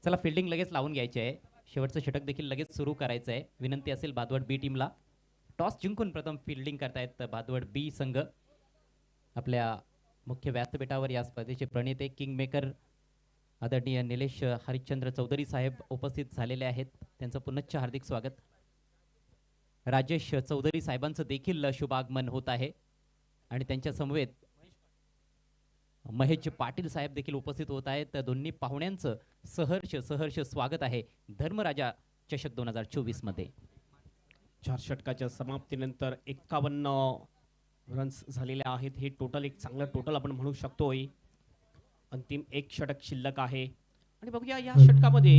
[SPEAKER 1] चला फिल्डिंग लगेच लावून घ्यायची आहे. शेवटचं षटक देखील लगेच सुरू करायचं आहे. विनंती असेल भादवड बी टीमला. टॉस जिंकून प्रथम फिल्डिंग करतायत भादवड बी संघ. आपल्या मुख्य व्यासपीठावर या स्पर्धेचे प्रणेते किंग मेकर आदरणीय निलेश हरिश्चंद्र चौधरी साहेब उपस्थित झालेले आहेत. त्यांचं पुनश्च हार्दिक स्वागत. राजेश चौधरी साहेबांचं देखील शुभागमन होत आहे आणि त्यांच्या समवेत महेश पाटील साहेब देखील उपस्थित होत आहेत. दोन्ही पाहुण्यांचं सहर्ष स्वागत आहे धर्मराजा चषक 2024 मध्ये.
[SPEAKER 2] 4 षटकाच्या समाप्तीनंतर 51 रन्स झालेले आहेत. हे टोटल एक चांगलं टोटल आपण म्हणू शकतोय. अंतिम एक षटक शिल्लक आहे आणि बघूया या षटकामध्ये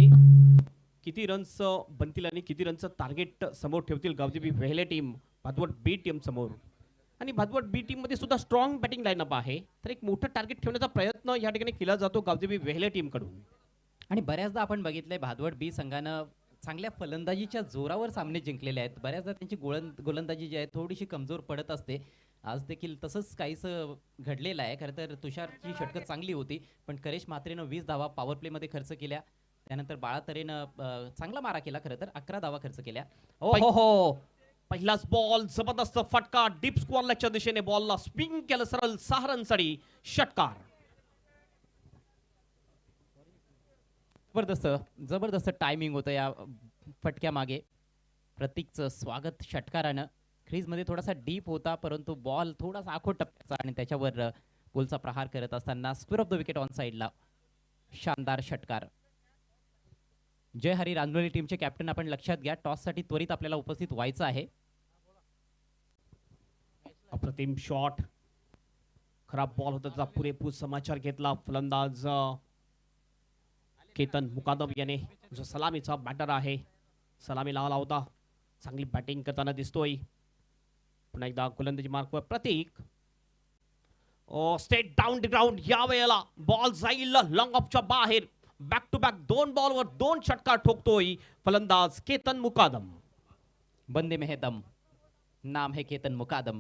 [SPEAKER 2] किती रन्स बनतील आणि किती रनचं टार्गेट समोर ठेवतील Gavdevi Vehle team Bhadwad B team समोर. आणि भादवड बी टीम मध्ये सुद्धा स्ट्रॉंग बॅटिंग लाईनअप आहे. तर एक मोठं टार्गेट ठेवण्याचा प्रयत्न या ठिकाणी केला जातो गावदेवी वेहले टीम कडून.
[SPEAKER 1] आणि बऱ्याचदा आपण बघितलंय भादवड बी संघानं चांगल्या फलंदाजीच्या जोरावर सामने जिंकलेले आहेत. बऱ्याचदा त्यांची गोलंदाजी जी आहे थोडीशी कमजोर पडत असते. आज देखील तसंच काहीसं घडलेलं आहे. खरं तर तुषारची षटकं चांगली होती, पण करेश म्हात्रेनं 20 धावा पॉवर प्लेमध्ये खर्च केल्या. त्यानंतर बाळा तरेनं चांगला मारा केला, खरं तर 11 धावा खर्च केल्या.
[SPEAKER 2] हो हो, पहिलाच बॉल जबरदस्त फटका डीप स्क्वेअरच्या दिशेने बॉलला स्पिन केलं सरळ 6 रनसाठी षटकार.
[SPEAKER 1] जबरदस्त जबरदस्त टायमिंग होतं या फटक्यामागे. प्रतीकचं स्वागत षटकारानं. क्रीजमध्ये थोडासा डीप होता, परंतु बॉल थोडासा आखोट टप्प्याचा आणि त्याच्यावर गोलचा प्रहार करत असताना square of the wicket on साईडला शानदार षटकार. जय हरी रांजोली टीमचे कॅप्टन आपण लक्षात घ्या, टॉससाठी त्वरित आपल्याला उपस्थित व्हायचं आहे.
[SPEAKER 2] अप्रतिम शॉट, खराब बॉल होता त्याचा पुरेपूर समाचार घेतला फलंदाज केतन मुकादम याने, जो सलामीचा बॅटर आहे. सलामी लावला होता, चांगली बॅटिंग करताना दिसतोय. पुन्हा एकदा गोलंदाजी मार्कवर प्रतीक. Straight down ground. या वेळेला बॉल जाईल लॉंग ऑफच्या बाहेर. बॅक टू बॅक 2 बॉलवर 2 षटकार ठोकतोय फलंदाज केतन मुकादम.
[SPEAKER 1] बंदे में है दम, नाम है केतन मुकादम.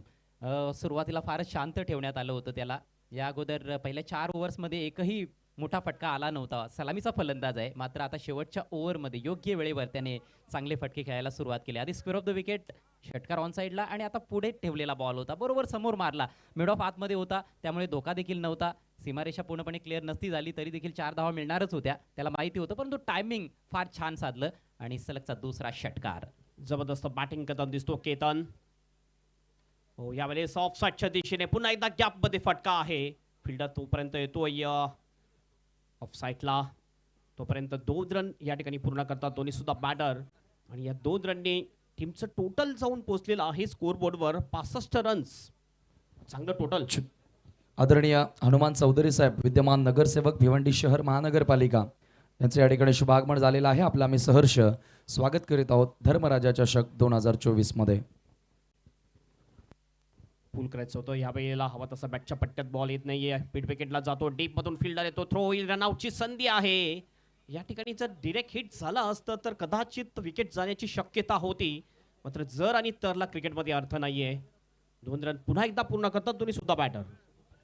[SPEAKER 1] सुरुवातीला फारच शांत ठेवण्यात आलं होतं त्याला. या अगोदर पहिल्या 4 ओव्हर्समध्ये एकही मोठा फटका आला नव्हता. सलामीचा फलंदाज आहे, मात्र आता शेवटच्या ओव्हरमध्ये योग्य वेळेवर त्याने चांगले फटके खेळायला सुरुवात केली. आधी स्क्वेअर ऑफ द विकेट षटकार ऑन साईडला आणि आता पुढे ठेवलेला बॉल होता, बरोबर समोर मारला. मिड ऑफ आतमध्ये होता, त्यामुळे धोका देखील नव्हता. सीमारेषा पूर्णपणे क्लिअर नसती झाली तरी देखील 4 धावा मिळणारच होत्या, त्याला माहिती होतं. परंतु टायमिंग फार छान साधलं आणि सलगचा दुसरा षटकार.
[SPEAKER 2] जबरदस्त बॅटिंग करताना दिसतो केतन. हो, यावेळेस ऑफ साईडच्या दिशेने पुन्हा एकदा गॅप मध्ये फटका आहे. फिल्डर तोपर्यंत येतोय ऑफ साईडला. तोपर्यंत 2 रन या ठिकाणी पूर्ण करतात दोन्ही सुद्धा बॅटर. आणि या 2 रनने टीमचं टोटल जाऊन पोहोचलेलं आहे स्कोर बोर्डवर 65 रन्स. चांगलं टोटल.
[SPEAKER 3] आदरणीय हनुमान चौधरी साहेब, विद्यमान नगरसेवक भिवंडी शहर महानगरपालिका, यांचे या ठिकाणी शुभागमन झालेलं आहे. आपलं आम्ही सहर्ष स्वागत करीत आहोत धर्मराजा चषक 2024 मध्ये.
[SPEAKER 2] पूल करायचं होतं या वेळेला, हवा तसा बॅटच्या पट्ट्यात बॉल येत नाहीये. मिड विकेटला जातो, डीप मधून फिल्डर येतो, थ्रो होईल, रनआउटची संधी आहे. या ठिकाणी जर डिरेक्ट हिट झाला असतं तर कदाचित विकेट जाण्याची शक्यता होती. मात्र जर आणि तरला क्रिकेटमध्ये अर्थ नाहीये. 2 रन पुन्हा एकदा पूर्ण करतात दोन्ही सुद्धा बॅटर.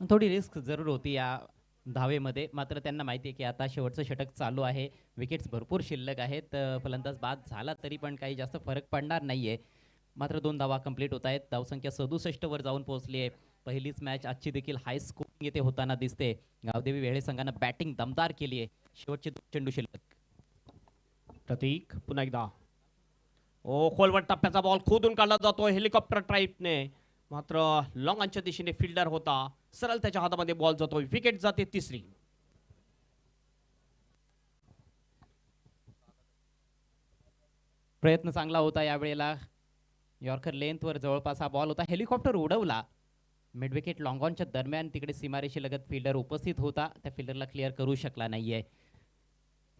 [SPEAKER 1] थोडी रिस्क जरूर होती या धावेमध्ये, मात्र त्यांना माहिती आहे की आता शेवटचं षटक चालू आहे, विकेट्स भरपूर शिल्लक आहेत. फलंदाज बाद झाला तरी पण काही जास्त फरक पडणार नाहीये. मात्र 2 धावा कंप्लीट होत आहेत. धावसंख्या 67 वर जाऊन पोहोचली आहे. पहिलीच मॅच आजची देखील हाय स्कोरिंग येथे होताना दिसते. गावदेवी वेळे संघानं बॅटिंग दमदार केली आहे. शेवटचे 2 चेंडू शिल्लक.
[SPEAKER 2] प्रतीक पुन्हा एकदा. खोलवर टप्प्याचा बॉल खोदून काढला जातो हेलिकॉप्टर टाईपने. मात्र लॉंगच्या दिशेने फिल्डर होता, सरळ त्याच्या हातामध्ये बॉल जातो, विकेट जाते 3री.
[SPEAKER 1] प्रयत्न चांगला होता यावेळेला. यॉर्कर लेंथवर जवळपास हा बॉल होता, हेलिकॉप्टर उडवला. मिड विकेट लॉंग ऑनच्या दरम्यान तिकडे सीमारेषे लगत फिल्डर उपस्थित होता, त्या फिल्डरला क्लिअर करू शकला नाहीये.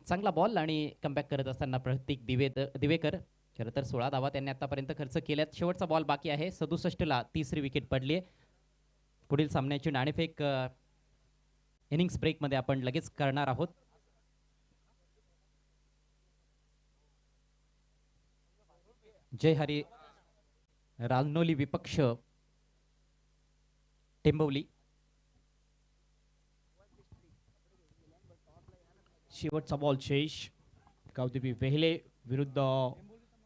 [SPEAKER 1] चांगला बॉल आणि कमबॅक करत असताना प्रतीक दिवेकर. खरं तर 16 धावा त्यांनी आतापर्यंत खर्च केल्यात. शेवटचा बॉल बाकी आहे. 67 ला 3री विकेट पडली आहे. पुढील सामन्याची नाणेफेक इनिंग्स ब्रेकमध्ये आपण लगेच करणार आहोत. जय हरी राजनोली विपक्ष टेंबवली.
[SPEAKER 2] शेवटचा बॉल शेष. गावदेवी वेहले विरुद्ध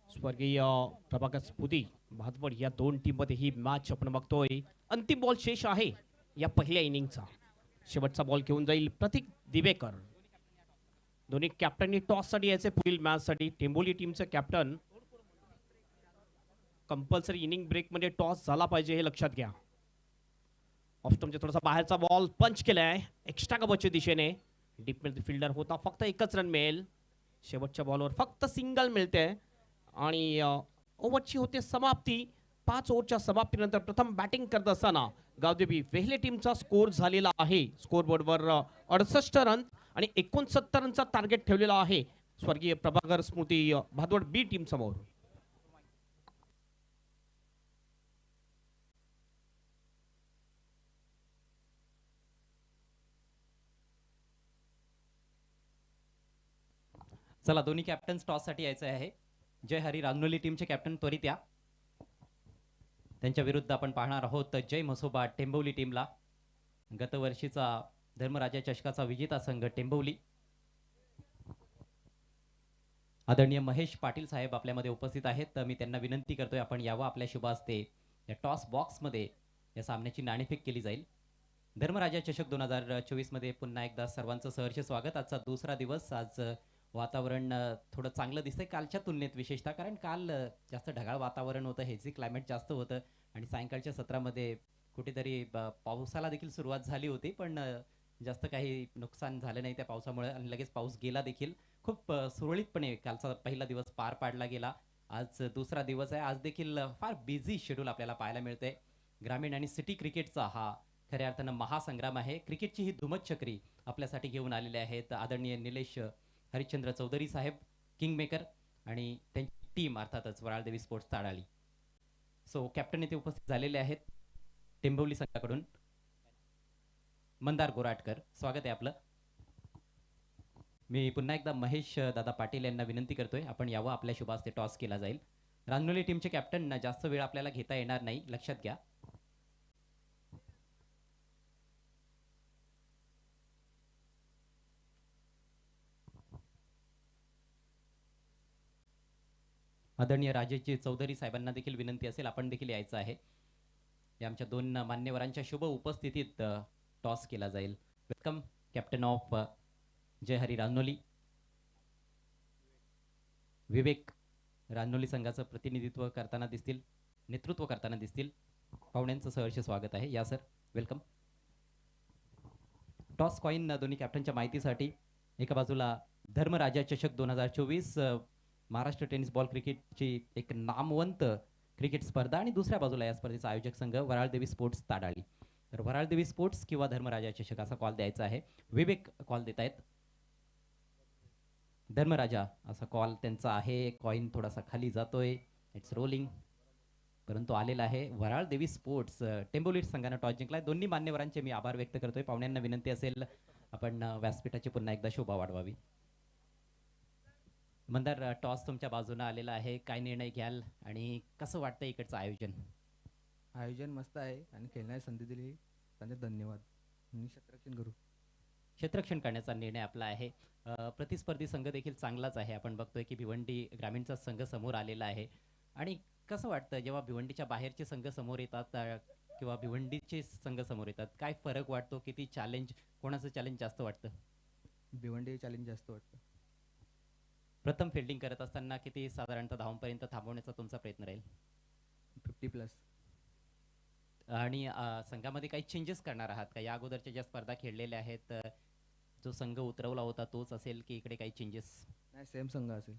[SPEAKER 2] स्वर्गीय प्रभाकर स्फूर्ती भादवड या 2 टीम मध्ये ही मॅच आपण बघतोय. अंतिम बॉल शेष आहे या पहिल्या इनिंगचा. शेवटचा बॉल घेऊन जाईल प्रतीक दिवेकर. दोन्ही कॅप्टननी टॉस साठी यायचे पुढील मॅच साठी. टेंबोली टीमचं कॅप्टन कंपल्सरी इनिंग ब्रेक मध्ये टॉस झाला पाहिजे हे लक्षात घ्या. ऑफस्टमच्या थोडासा बाहेरचा बॉल पंच केलाय एक्स्ट्रा कव्हरच्या दिशेने. डीप मध्ये फिल्डर होता, फक्त 1च रन मिळेल. शेवटच्या बॉलवर फक्त सिंगल मिळते आणि ओव्हरची होते समाप्ती. 5 ओव्हरच्या समाप्तीनंतर प्रथम बॅटिंग करत असताना गावदेवी वेहले टीमचा स्कोर झालेला आहे. स्कोर बोर्डवर 68 रन आणि 69 रनचा टार्गेट ठेवलेला आहे स्वर्गीय प्रभाकर स्मृती भादवड बी टीम समोर.
[SPEAKER 1] चला दोन्ही कॅप्टन टॉस साठी यायचे आहे. जय हरी रांगनोली टीमचे कॅप्टन त्वरित या. त्यांच्या विरुद्ध आपण पाहणार आहोत जय म्हसोबा टेंबवली टीमला. गतवर्षीचा धर्मराजा चषकाचा विजेता संघ टेंबवली. आदरणीय महेश पाटील साहेब आपल्यामध्ये उपस्थित आहेत. तर मी त्यांना विनंती करतोय आपण यावं आपल्या शुभ हस्ते. या टॉस बॉक्स मध्ये या सामन्याची नाणेफेक केली जाईल. धर्मराजा चषक 2024 मध्ये पुन्हा एकदा सर्वांचं सहर्ष स्वागत. आजचा दुसरा दिवस. आज वातावरण थोडं चांगलं दिसतंय कालच्या तुलनेत, विशेषतः कारण काल जास्त ढगाळ वातावरण होतं, हेजी क्लायमेट जास्त होतं आणि सायंकाळच्या सत्रामध्ये कुठेतरी पावसाला देखील सुरुवात झाली होती, पण जास्त काही नुकसान झालं नाही त्या पावसामुळे आणि लगेच पाऊस गेला देखील. खूप सुरळीतपणे कालचा पहिला दिवस पार पाडला गेला. आज दुसरा दिवस आहे. आज देखील फार बिझी शेड्यूल आपल्याला पाहायला मिळते. ग्रामीण आणि सिटी क्रिकेटचा हा खऱ्या अर्थानं महासंग्राम आहे. क्रिकेटची ही धुमत चक्री आपल्यासाठी घेऊन आलेले आहेत आदरणीय निलेश हरिश्चंद्र चौधरी साहेब किंग मेकर आणि त्यांची टीम अर्थातच वराळदेवी स्पोर्ट्स ताडाळी. सो कॅप्टन इथे उपस्थित झालेले आहेत टेंबवली संघाकडून मंदार गोराटकर. स्वागत आहे आपलं. मी पुन्हा एकदा महेश दादा पाटील यांना विनंती करतोय आपण यावं आपल्या शुभ हस्ते. टॉस केला जाईल. रांगनोली टीमचे कॅप्टन जास्त वेळ आपल्याला घेता येणार नाही, लक्षात घ्या. आदरणीय राजेशजी चौधरी साहेबांना देखील विनंती असेल आपण देखील यायचं आहे. या आमच्या दोन मान्यवरांच्या शुभ उपस्थितीत टॉस केला जाईल. वेलकम कॅप्टन ऑफ जय हरी रांगनोली. विवेक रांगनोली संघाचं प्रतिनिधित्व करताना दिसतील, नेतृत्व करताना दिसतील. पाहुण्यांचं सहर्ष स्वागत आहे. या सर, वेलकम. टॉस कॉइन दोन्ही कॅप्टनच्या माहितीसाठी. एका बाजूला धर्मराजा चषक 2024 महाराष्ट्र टेनिस बॉल क्रिकेटची एक नामवंत क्रिकेट स्पर्धा आणि दुसऱ्या बाजूला या स्पर्धेचा आयोजक संघ वराळदेवी स्पोर्ट्स ताडाळी. तर वराळदेवी स्पोर्ट्स किंवा धर्मराजा चषक असा कॉल द्यायचा आहे. विवेक कॉल देत आहेत. धर्मराजा असा कॉल त्यांचा आहे. कॉइन थोडासा खाली जातोय, इट्स रोलिंग, परंतु आलेला आहे. वराळदेवी स्पोर्ट्स टेंबोली संघानं टॉस जिंकलाय. दोन्ही मान्यवरांचे मी आभार व्यक्त करतोय. पाहुण्यांना विनंती असेल आपण व्यासपीठाची पुन्हा एकदा शोभा वाढवावी. मंदार, टॉस तुमच्या बाजूने आलेला आहे. काय निर्णय घ्याल आणि कसं वाटतं इकडचं आयोजन?
[SPEAKER 4] आयोजन मस्त आहे आणि खेळण्याची संधी दिली त्यांचे धन्यवाद. मी क्षेत्ररक्षण करू.
[SPEAKER 1] क्षेत्ररक्षण करण्याचा निर्णय आपला आहे. प्रतिस्पर्धी संघ देखील चांगलाच आहे. आपण बघतोय की भिवंडी ग्रामीणचा संघ समोर आलेला आहे. आणि कसं वाटतं जेव्हा भिवंडीच्या बाहेरचे संघ समोर येतात किंवा भिवंडीचे संघ समोर येतात, काय फरक वाटतो? किती चॅलेंज, कोणाचं चॅलेंज जास्त वाटतं?
[SPEAKER 4] भिवंडी चॅलेंज जास्त वाटतं.
[SPEAKER 1] प्रथम फिल्डिंग करत असताना किती साधारणतः धावांपर्यंत थांबवण्याचा तुमचा प्रयत्न राहील?
[SPEAKER 4] 50+.
[SPEAKER 1] आणि संघामध्ये काही चेंजेस करणार आहात का? या अगोदरच्या ज्या स्पर्धा खेळलेल्या आहेत, जो संघ उतरवला होता तोच असेल की इकडे काही चेंजेस?
[SPEAKER 4] नाही, सेम संघ असेल.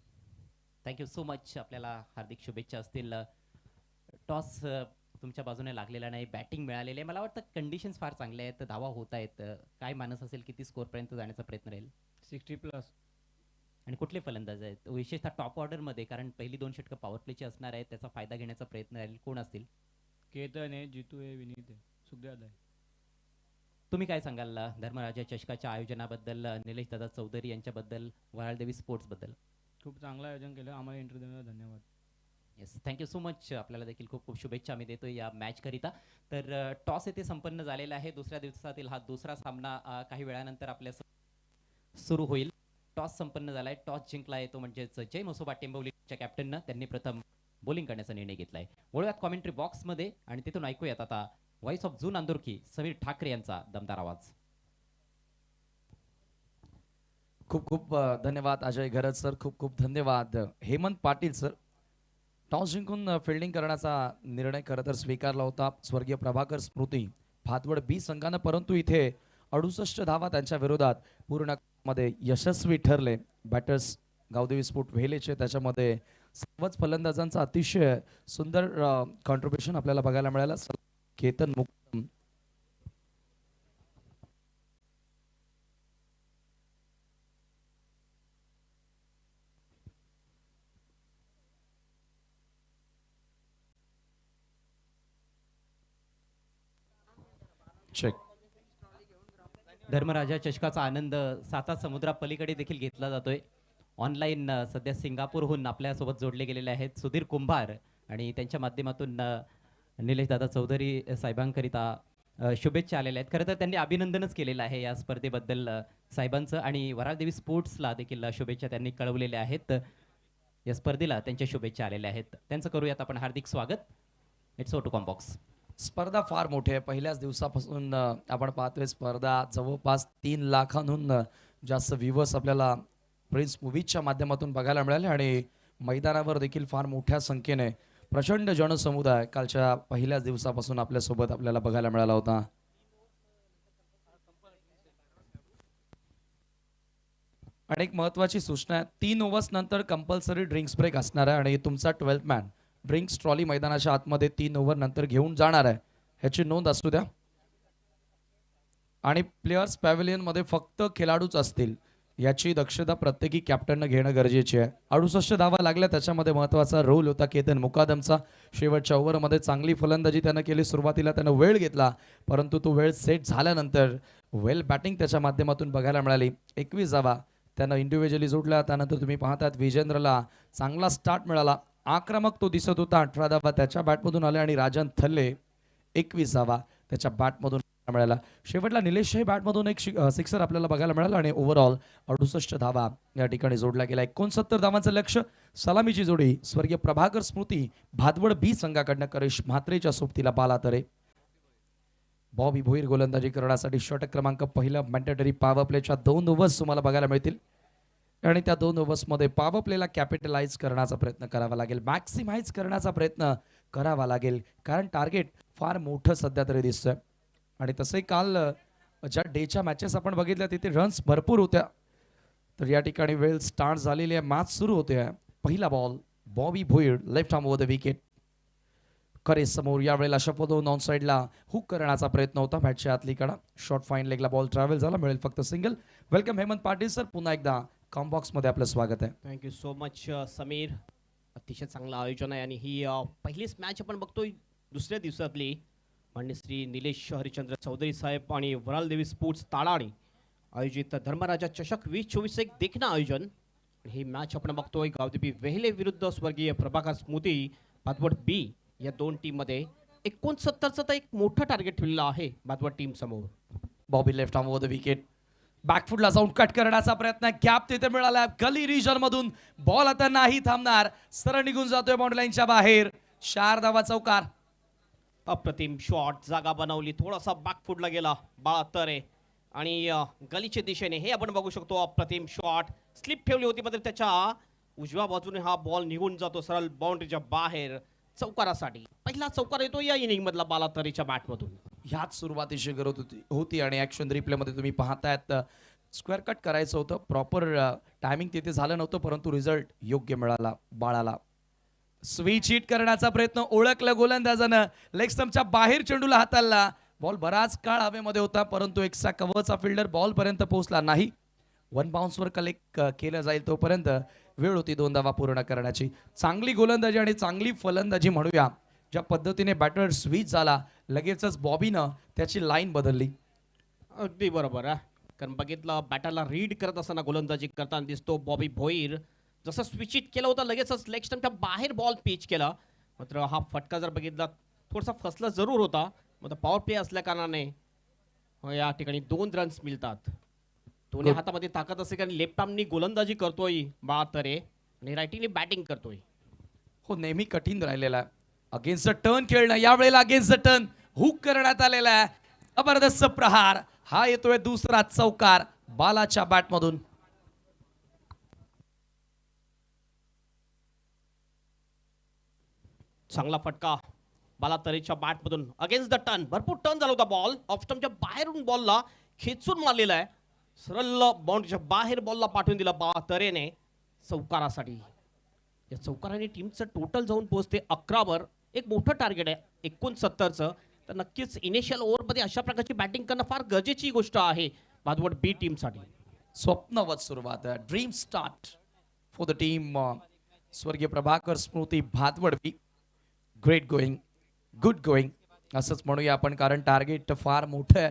[SPEAKER 1] Thank you so much. आपल्याला हार्दिक शुभेच्छा असतील. टॉस तुमच्या बाजूने लागलेला नाही, बॅटिंग मिळालेली आहे. मला वाटतं कंडिशन्स फार चांगले आहेत, धावा होत आहेत. काय मानस असेल, किती स्कोअरपर्यंत जाण्याचा प्रयत्न राहील?
[SPEAKER 4] 60+.
[SPEAKER 1] आणि कुठले फलंदाज आहेत विशेषतः टॉप ऑर्डरमध्ये? कारण पहिली 2 षटकं पॉवर प्लेची असणार आहेत, त्याचा फायदा घेण्याचा प्रयत्न राहील. कोण असतील?
[SPEAKER 4] केतन आहे, जितू आहे, विनीत आहे, सुखदेव आहे.
[SPEAKER 1] तुम्ही काय सांगाल धर्मराजा चषकाच्या आयोजनाबद्दल, निलेश दादा चौधरी यांच्याबद्दल, वराळदेवी स्पोर्ट्सबद्दल?
[SPEAKER 4] खूप चांगलं आयोजन केलं. आम्हाला इंटरव्ह्यू देण्यासाठी धन्यवाद.
[SPEAKER 1] Yes, thank you so much. आपल्याला देखील खूप खूप शुभेच्छा आम्ही देतोय या मॅच करिता. तर टॉस येथे संपन्न झालेला आहे. दुसऱ्या दिवसातील हा दुसरा सामना काही वेळानंतर आपल्या सुरू होईल. टॉस संपन्न झालाय, टॉस जिंकला आहे तो म्हणजेच जय म्हसोबा टेंबवलीच्या कॅप्टननं. त्यांनी प्रथम बॉलिंग करण्याचा निर्णय घेतलाय. वळूयात कॉमेंट्री बॉक्स मध्ये आणि तिथून ऐकूयात आता व्हॉइस ऑफ जून अंदुरकी समीर ठाकरे यांचा दमदार आवाज.
[SPEAKER 3] खूप खूप धन्यवाद अजय घरत सर. खूप खूप धन्यवाद हेमंत पाटील सर. टॉस जिंकून फिल्डिंग करण्याचा निर्णय खरं तर स्वीकारला होता स्वर्गीय प्रभाकर स्मृती भातवड बी संघानं, परंतु इथे 68 धावा त्यांच्या विरोधात पूर्ण मध्ये यशस्वी ठरले. बॅटर्स गावदेवी स्पोर्ट व्हेलेचे, त्याच्यामध्ये सर्वच फलंदाजांचा अतिशय सुंदर कॉन्ट्रीब्युशन आपल्याला बघायला मिळालं. केतन मुक्तम चेक.
[SPEAKER 1] धर्मराजा चषकाचा आनंद साता समुद्रापलीकडे देखील घेतला जातोय. ऑनलाईन सध्या सिंगापूरहून आपल्यासोबत जोडले गेलेले आहेत सुधीर कुंभार आणि त्यांच्या माध्यमातून निलेश दादा चौधरी साहेबांकरिता शुभेच्छा आलेल्या आहेत. खरं तर त्यांनी अभिनंदनच केलेलं आहे या स्पर्धेबद्दल साहेबांचं, आणि वराळदेवी स्पोर्ट्सला देखील शुभेच्छा त्यांनी कळवलेल्या आहेत. या स्पर्धेला त्यांच्या शुभेच्छा आलेल्या आहेत. त्यांचं करूयात आपण हार्दिक स्वागत. इट्स ओ टू कॉम्बॉक्स.
[SPEAKER 3] स्पर्धा फार मोठी आहे. पहिल्याच दिवसापासून आपण पाहतोय स्पर्धा जवळपास 3 लाखांहून जास्त व्ह्यूवर्स आपल्याला प्रिन्स मूवीजच्या माध्यमातून बघायला मिळाले आणि मैदानावर देखील फार मोठ्या संख्येने प्रचंड जनसमुदाय कालच्या पहिल्याच दिवसापासून आपल्यासोबत आपल्याला बघायला मिळाला होता. आणि एक महत्त्वाची सूचना आहे, 3 ओव्हर्स नंतर कंपल्सरी ड्रिंक्स ब्रेक असणार आहे आणि तुमचा 12th मॅन ड्रिंक्स ट्रॉली मैदानाच्या आतमध्ये 3 ओव्हर नंतर घेऊन जाणार आहे, ह्याची नोंद असू द्या. आणि प्लेयर्स पॅव्हिलियन मध्ये फक्त खेळाडूच असतील याची दक्षता प्रत्येकी कॅप्टननं घेणं गरजेचे आहे. 68 धावा लागल्या, त्याच्यामध्ये महत्त्वाचा रोल होता केतन मुकादमचा. शेवटच्या ओव्हरमध्ये चांगली फलंदाजी त्यानं केली. सुरुवातीला त्यानं वेळ घेतला, परंतु तो वेळ सेट झाल्यानंतर वेल बॅटिंग त्याच्या माध्यमातून बघायला मिळाली. 21 धावा त्यानं इंडिव्हिज्युअली जोडल्या. त्यानंतर तुम्ही पाहतात विजेंद्रला चांगला स्टार्ट मिळाला, आक्रमक तो दिसत होता. 18 धावा त्याच्या बॅटमधून आल्या आणि राजन थल्ले 21 धावा त्याच्या बॅटमधून मिळाला. शेवटला निलेश बॅटमधून एक सिक्सर आपल्याला बघायला मिळालं आणि ओव्हरऑल 68 धावा या ठिकाणी जोडल्या गेल्या. 69 धावांचं लक्ष. सलामीची जोडी स्वर्गीय प्रभाकर स्मृती भादवड बी संघाकडनं करेश म्हात्रेच्या सोबतीला बालातरे. बॉबी भोईर गोलंदाजी करण्यासाठी षटक क्रमांक पहिला मॅन्डेटरी पॉवर प्लेच्या 2 ओव्हर्स तुम्हाला बघायला मिळतील आणि त्या 2 ओव्हर्समध्ये पॉवर प्लेला कॅपिटलाइज करण्याचा प्रयत्न करावा लागेल, मॅक्सिमाइज करण्याचा प्रयत्न करावा लागेल, कारण टार्गेट फार मोठं सध्या तरी दिसतंय. आणि तसंही काल ज्या डेच्या मॅचेस आपण बघितल्या तिथे रन्स भरपूर होत्या. तर या ठिकाणी वेळ स्टार्ट झालेली आहे, मॅच सुरू होते. पहिला ball Bobby Bhoir left arm over the wicket करेस समोर. यावेळेला शफल नॉन साईडला हुक करण्याचा प्रयत्न होता बॅटच्या आतलीकडा. शॉर्ट फाईन लेगला बॉल ट्रॅव्हल झाला, मिळेल फक्त single. Welcome Hemant Patil sir, पुन्हा एकदा कॉम्बॉक्स मध्ये आपलं स्वागत आहे.
[SPEAKER 2] Thank you so much Sameer. अतिशय चांगलं आयोजन आहे आणि ही पहिलीच मॅच आपण बघतोय दुसऱ्या दिवसातली. मान्य श्री निलेश हरिचंद्र चौधरी साहेब आणि वराळदेवी स्पोर्ट्स ताडाणी आयोजित धर्मराजा चषक 2024 एक देखणं आयोजन. ही मॅच आपण बघतोय गावदेवी वेहले विरुद्ध स्वर्गीय प्रभाकर स्मृती भादवड बी या 2 टीममध्ये. 69चं तर एक मोठं टार्गेट ठेवलेलं आहे भादवड टीम समोर.
[SPEAKER 3] Bobby left arm over the wicket बॅकफुटला जाऊन कट करण्याचा प्रयत्न. गॅप तिथे मिळाला गली रिजन मधून. बॉल आता नाही थांबणार, सरळ निघून जातोय बाउंड्री लाईनच्या बाहेर. 4 धावा चौकार.
[SPEAKER 2] अप्रतिम शॉट, जागा बनवली, थोडासा बॅकफुटला गेला बाळातरे आणि गलीच्या दिशेने हे आपण बघू शकतो. अप्रतिम शॉट, स्लिप ठेवली होती मात्र त्याच्या उजव्या बाजूने हा बॉल निघून जातो सरळ बाउंड्रीच्या बाहेर चौकारासाठी. पहिला चौकार येतो या इनिंग मधला बालातरेच्या बॅटमधून.
[SPEAKER 3] ह्याच सुरुवातीची गरज होती आणि ऍक्शन रिप्ले मध्ये तुम्ही पाहतायत स्क्वेअर कट करायचं होतं, प्रॉपर टायमिंग तिथे झालं नव्हतं, परंतु रिझल्ट योग्य मिळाला बाळाला. स्विच हिट करण्याचा प्रयत्न, ओळखलं गोलंदाजानं, लेग स्टंपच्या बाहेर चेंडूला हाताळला. बॉल बराच काळ हवेमध्ये होता, परंतु एकसा कव्हरचा फिल्डर बॉल पर्यंत पोहोचला नाही. 1 बाउन्सवर कलेक्ट केलं जाईल तोपर्यंत वेळ होती 2 धावा पूर्ण करण्याची. चांगली गोलंदाजी आणि चांगली फलंदाजी म्हणूया. ज्या पद्धतीने बॅटर स्विच झाला, लगेचच बॉबीनं त्याची लाईन बदलली.
[SPEAKER 2] अगदी बरोबर आहे, कारण बघितलं बॅटरला रीड करत असताना गोलंदाजी करताना दिसतो बॉबी भोईर. जसं स्विच हिट केलं होतं लगेचच लेग स्टंपच्या बाहेर बॉल पिच केला. मात्र हा फटका जर बघितला थोडासा फसला जरूर होता, मात्र पॉवर प्ले असल्या कारणाने या ठिकाणी 2 रन्स मिळतात. दोन्ही हातामध्ये ताकद असते कारण लेफ्ट आर्मनी गोलंदाजी करतोय बाळातरे आणि राईटिंगने बॅटिंग करतोय.
[SPEAKER 3] हो, नेहमी कठीण राहिलेला आहे अगेन्स्ट टर्न खेळणं. यावेळेला अगेन्स्ट टर्न हुक करण्यात आलेला आहे. जबरदस्त प्रहार, हा येतोय दुसरा चौकार बालाच्या बॅटमधून.
[SPEAKER 2] चांगला फटका बालातरेच्या बॅटमधून अगेन्स्ट द टर्न. भरपूर टर्न झाला होता बॉल, ऑफ स्टंपच्या बाहेरून बॉलला खेचून मारलेला आहे. सरळ बाउंड्रीच्या बाहेर बॉलला पाठवून दिला बालातरेने चौकारासाठी. या चौकाराने टीमचं टोटल जाऊन पोहोचते 11वर. एक मोठं टार्गेट आहे 69चं. तर नक्कीच इनिशियल ओव्हरमध्ये अशा प्रकारची बॅटिंग करणं फार गरजेची गोष्ट आहे भादवड बी टीमसाठी.
[SPEAKER 3] स्वप्नवत सुरुवात आहे. Dream start for the team स्वर्गीय प्रभाकर स्मृती भातवडवी. ग्रेट गोईंग, गुड गोईंग असंच म्हणूया आपण, कारण टार्गेट फार मोठं आहे.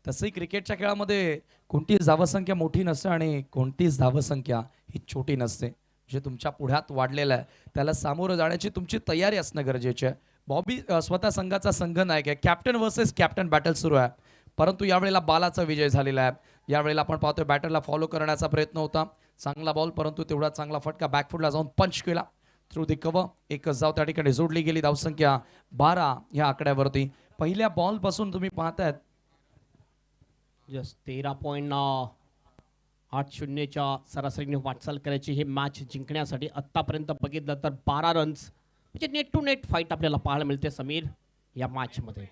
[SPEAKER 3] तसंही क्रिकेटच्या खेळामध्ये कोणतीच धावसंख्या मोठी नसते आणि कोणतीच धावसंख्या ही छोटी नसते. जे तुमच्या पुढ्यात वाढलेलं आहे त्याला सामोरं जाण्याची तुमची तयारी असणं गरजेचे आहे. बॉबी स्वतः संघाचा संघ नायक आहे. कॅप्टन वर्सेस कॅप्टन बॅटल सुरू आहे, परंतु यावेळेला बालाचा विजय झालेला आहे. यावेळेला आपण पाहतोय बॅटरला फॉलो करण्याचा प्रयत्न होता. चांगला बॉल, परंतु तेवढा चांगला फटका बॅकफुटला जाऊन पंच केला थ्रू दी कव्हर. एकच धाव त्या ठिकाणी जोडली गेली. धावसंख्या 12 या आकड्यावरती. पहिल्या बॉल पासून तुम्ही पाहतायत
[SPEAKER 2] यस 13.80च्या सरासरीने वाटचाल करायची हे मॅच जिंकण्यासाठी. आत्तापर्यंत बघितलं तर 12 रन्स म्हणजे नेट टू नेट फाईट आपल्याला पाहायला मिळते समीर या मॅचमध्ये.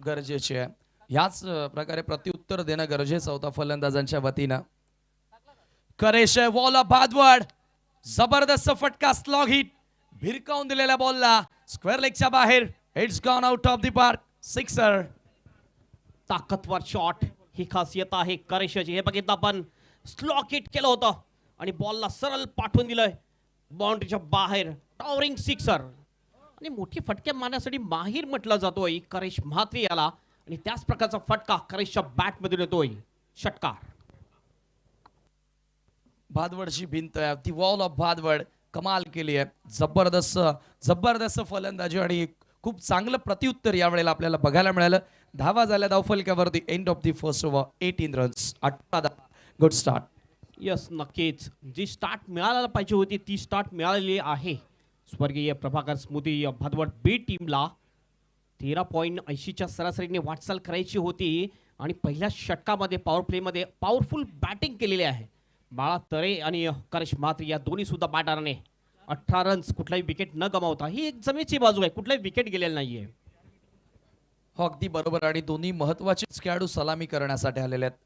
[SPEAKER 3] गरजेचे आहे. ह्याच प्रकारे प्रत्युत्तर देणं गरजेचं होतं फलंदाजांच्या वतीनं. करेश वॉल भादवड, जबरदस्त फटका, स्लॉग हिट, भिरकावून दिलेल्या बॉलला स्क्वेअर लेगच्या बाहेर. It's gone out of the park, sixer.
[SPEAKER 2] ताकदवर शॉट ही खासियत आहे करेशाची. हे बघितलं आपण, स्लॉक हिट केलं होतं आणि बॉलला सरळ पाठवून दिलंय बाउंड्रीच्या बाहेर. टॉवरिंग सिक्सर आणि मोठी फटके मारण्यासाठी माहीर म्हटला जातोय करेश म्हात्रे याला, आणि त्याच प्रकारचा फटका करेशच्या बॅटमधून येतोय. षटकार.
[SPEAKER 3] भादवडची भिंत आहे ती, वॉल ऑफ भादवड. कमाल केली आहे. जबरदस्त जबरदस्त फलंदाजी आणि खूप चांगलं प्रत्युत्तर यावेळेला आपल्याला बघायला मिळालं. धावा झाल्या धावफलकावरती. End of the first over, 18 runs, 18 धावा. Good start.
[SPEAKER 2] यस नक्कीच जी स्टार्ट मिळायला पाहिजे होती ती स्टार्ट मिळालेली आहे स्वर्गीय प्रभाकर स्मृती भादवड बी टीमला. 13.80च्या सरासरीने वाटचाल करायची होती आणि पहिल्या षटकामध्ये पॉवर प्लेमध्ये पॉवरफुल बॅटिंग केलेली आहे. बाळा तरे आणि करेश म्हात्रे या दोन्ही सुद्धा बॅटरने 18 रन्स, कुठलाही विकेट न गमावता. ही एक जमेची बाजू आहे, कुठलाही विकेट गेलेला नाहीये.
[SPEAKER 3] हो अगदी बरोबर. आणि दोन्ही महत्वाचेच खेळाडू सलामी करण्यासाठी आलेले आहेत.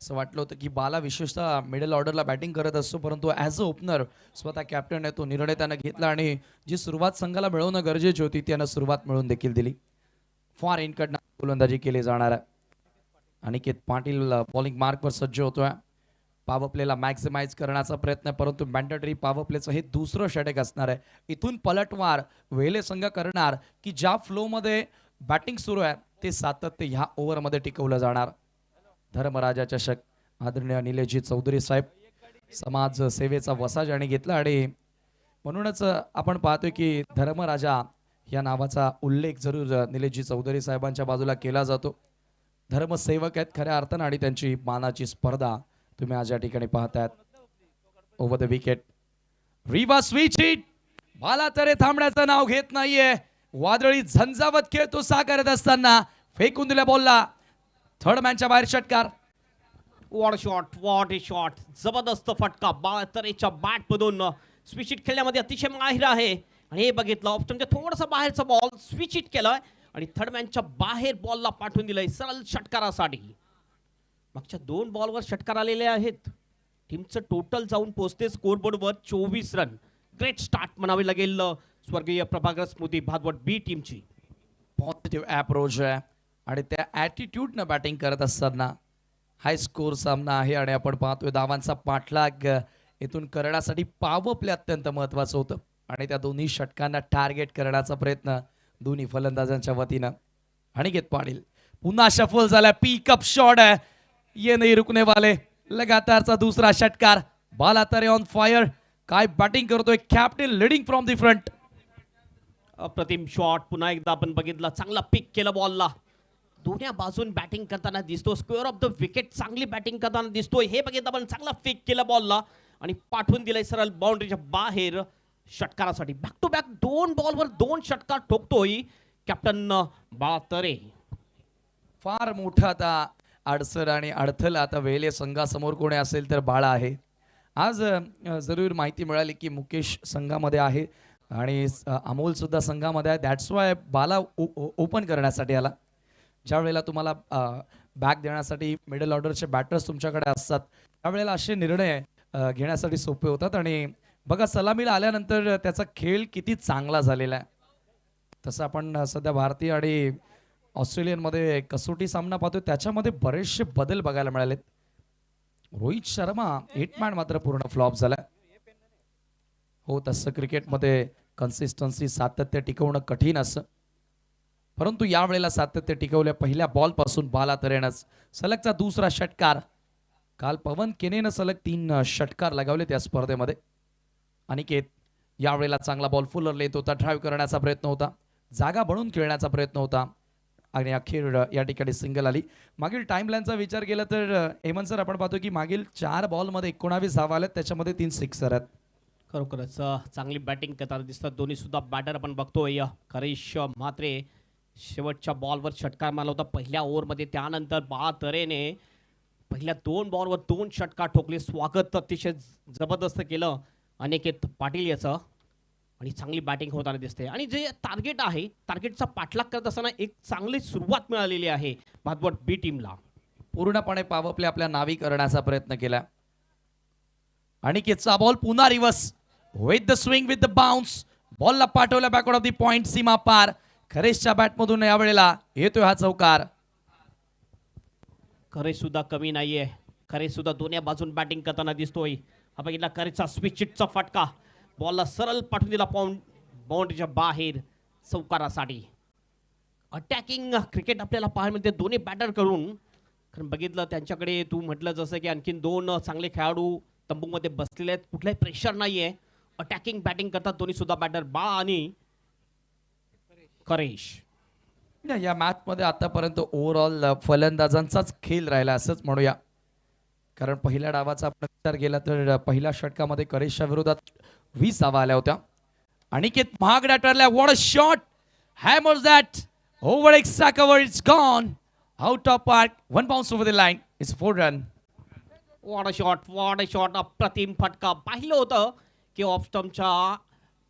[SPEAKER 3] असं वाटलं होतं की बाला विशेषतः मिडल ऑर्डरला बॅटिंग करत असतो, परंतु ॲज अ ओपनर स्वतः कॅप्टन आहे, तो निर्णय त्यानं घेतला आणि जी सुरुवात संघाला मिळवणं गरजेची होती त्यानं सुरुवात मिळवून देखील दिली. फॉर इनकडनं गोलंदाजी केली जाणार आहे. अनिकेत पाटील बॉलिंग मार्कवर सज्ज होतोय. पॉवर प्लेला मॅक्सिमाइज करण्याचा प्रयत्न आहे, परंतु मॅन्डेटरी पॉवर प्लेचं हे दुसरं षटक असणार आहे. इथून पलटवार वेले संघ करणार की ज्या फ्लोमध्ये बॅटिंग सुरू आहे ते सातत्य ह्या ओव्हरमध्ये टिकवलं जाणार. धर्मराजा चषक आदरणीय निलेशजी चौधरी साहेब समाज सेवेचा वसा ज्याने घेतला आणि म्हणूनच आपण पाहतोय की धर्मराजा या नावाचा उल्लेख जरूर निलेशजी चौधरी साहेबांच्या बाजूला केला जातो. धर्मसेवक आहेत खऱ्या अर्थानं आणि त्यांची मानाची स्पर्धा तुम्ही आज या ठिकाणी पाहतायत. Over the wicket, reverse switch hit. Bala Tare थांबण्याचं नाव घेत नाहीये. वादळी झंझावत खेळ तो साकारत असताना फेकून दिल्या बॉलला थर्ड मॅनच्या बाहेर. षटकार.
[SPEAKER 2] वॉट ए शॉट, जबरदस्त फटका. बाळा तरेच्या बॅटमधून स्विच हिट खेळण्यामध्ये अतिशय माहिर आहे. आणि हे बघितलं ऑप्शनच्या थोडंसं बाहेरचा बॉल स्विच हिट केलाय आणि थर्ड मॅनच्या बाहेर बॉलला पाठवून दिलंय सरळ षटकारासाठी. मागच्या 2 बॉलवर षटकार आलेले आहेत. टीमचं टोटल जाऊन पोहोचते स्कोरबोर्डवर 24 रन. ग्रेट स्टार्ट म्हणावी लागेल स्वर्गीय प्रभाकर स्मृती भादवड बी टीमची.
[SPEAKER 3] पॉझिटिव्ह अप्रोच आहे आणि त्या ॲटिट्यूडनं बॅटिंग करत असताना हाय स्कोर सामना आहे आणि आपण पाहतोय धावांचा पाठलाग इथून करण्यासाठी पॉवर प्ले अत्यंत महत्त्वाचं होतं आणि त्या दोन्ही षटकांना टार्गेट करण्याचा प्रयत्न दोन्ही फलंदाजांच्या वतीनं. अनिकेत पाटील पुन्हा सफल झाला. पिकअप शॉट आहे, ये नाही रुकने वाले. लगातारचा दुसरा षटकार. बाला तरे ऑन फायर. काय बॅटिंग करतोय captain, leading from the front.
[SPEAKER 2] अप्रतिम शॉट. पुन्हा एकदा आपण बघितला, चांगला पिक केला बॉलला. दोन्ही बाजून बॅटिंग करताना दिसतो. स्क्वेअर ऑफ द विकेट चांगली बॅटिंग करताना दिसतोय. हे बघितलं आपण, चांगला पिक केला बॉलला आणि पाठवून दिलाय सरळ बाउंड्रीच्या बाहेर षटकारासाठी. बॅक टू बॅक 2 बॉलवर 2 षटकार ठोकतोय कॅप्टन बाळा तरे.
[SPEAKER 3] फार मोठा आता अडसर आणि अडथळा आता वेले संघासमोर कोणी असेल तर बाळा आहे. आज जरूर माहिती मिळाली की मुकेश संघामध्ये आहे आणि अमोल सुद्धा संघामध्ये आहे. दॅट्स वाय बाला ओपन करण्यासाठी आला. ज्या वेळेला तुम्हाला बॅक देण्यासाठी मिडल ऑर्डरचे बॅटर्स तुमच्याकडे असतात त्यावेळेला असे निर्णय घेण्यासाठी सोपे होतात आणि बघा सलामीला आल्यानंतर त्याचा खेळ किती चांगला झालेला आहे. तसं आपण सध्या भारतीय आणि ऑस्ट्रेलियनमध्ये कसोटी सामना पाहतोय, त्याच्यामध्ये बरेचसे बदल बघायला मिळालेत. रोहित शर्मा हिटमॅन मात्र पूर्ण फ्लॉप झाला. हो, तसं क्रिकेटमध्ये कन्सिस्टन्सी सातत्य टिकवणं कठीण असं, परंतु यावेळेला सातत्य टिकवल्या. पहिल्या बॉल पासून बाला तरेनच सलगचा दुसरा षटकार. काल पवन केनेनं सलग 3 षटकार लगावले त्या स्पर्धेमध्ये. अनिकेत यावेळेला चांगला बॉल फुलर येत होता, ड्राईव्ह करण्याचा प्रयत्न होता, जागा बनवून खेळण्याचा प्रयत्न होता आणि अखेर या ठिकाणी सिंगल आली. मागील टाइमलाईनचा विचार केला तर हेमंत सर आपण पाहतो की मागील 4 बॉलमध्ये 19 धावा आल्यात, त्याच्यामध्ये 3 सिक्सर आहेत.
[SPEAKER 2] खरोखरच चांगली बॅटिंग करताना दिसतात दोन्ही सुद्धा बॅटर. आपण बघतोय करिश म्हात्रे शेवटच्या बॉलवर षटकार मारला होता पहिल्या ओव्हरमध्ये. त्यानंतर बाला तरेने पहिल्या 2 बॉलवर 2 षटकार ठोकले. स्वागत अतिशय जबरदस्त केलं अनिकेत पाटील याचं आणि चांगली बॅटिंग होताना दिसते. आणि जे टार्गेट आहे, टार्गेटचा पाठलाग करत असताना एक चांगली सुरुवात मिळालेली आहे भादवड बी टीमला.
[SPEAKER 3] पूर्णपणे पॉवर प्ले आपल्या नावी करण्याचा प्रयत्न केला. अनिकेतचा बॉल पुन्हा reverse with the swing with the bounce. बॉलला पाठवला बॅकवर्ड ऑफ द पॉइंट, सीमा पार. खरेशच्या बॅटमधून यावेळेला येतोय हा चौकार.
[SPEAKER 2] खरे सुद्धा कमी नाहीये. खरे सुद्धा दोन्ही बाजून बॅटिंग करताना दिसतोय. हा बघितला करेचा स्विचिटचा फटका, बॉलला सरळ पाठवून दिला बाउंड्रीच्या बाहेर चौकारासाठी. अटॅकिंग क्रिकेट आपल्याला पाहायला मिळते दोन्ही बॅटर करून. कारण बघितलं त्यांच्याकडे तू म्हटलं जसं की आणखीन 2 चांगले खेळाडू तंबूमध्ये बसलेले आहेत, कुठलाही प्रेशर नाहीये. अटॅकिंग बॅटिंग करतात दोन्ही सुद्धा बॅटर बा आणि करेश.
[SPEAKER 3] या मॅच मध्ये आतापर्यंत ओव्हरऑल फलंदाजांचाच खेळ राहिला असंच म्हणूया. कारण पहिल्या डावाचा आपण विचार केला तर पहिल्या षटकामध्ये करेशच्या विरोधात 20 धावा आल्या होत्या. अनिकेत महागडा ठरला. What a shot, hammers that over extra cover, it's gone out of park. 1 bounce over the line, it's 4 run.
[SPEAKER 2] What a shot, what a shot. अप्रतिम फटका. पाहिलं होतं की ऑफ स्टंपच्या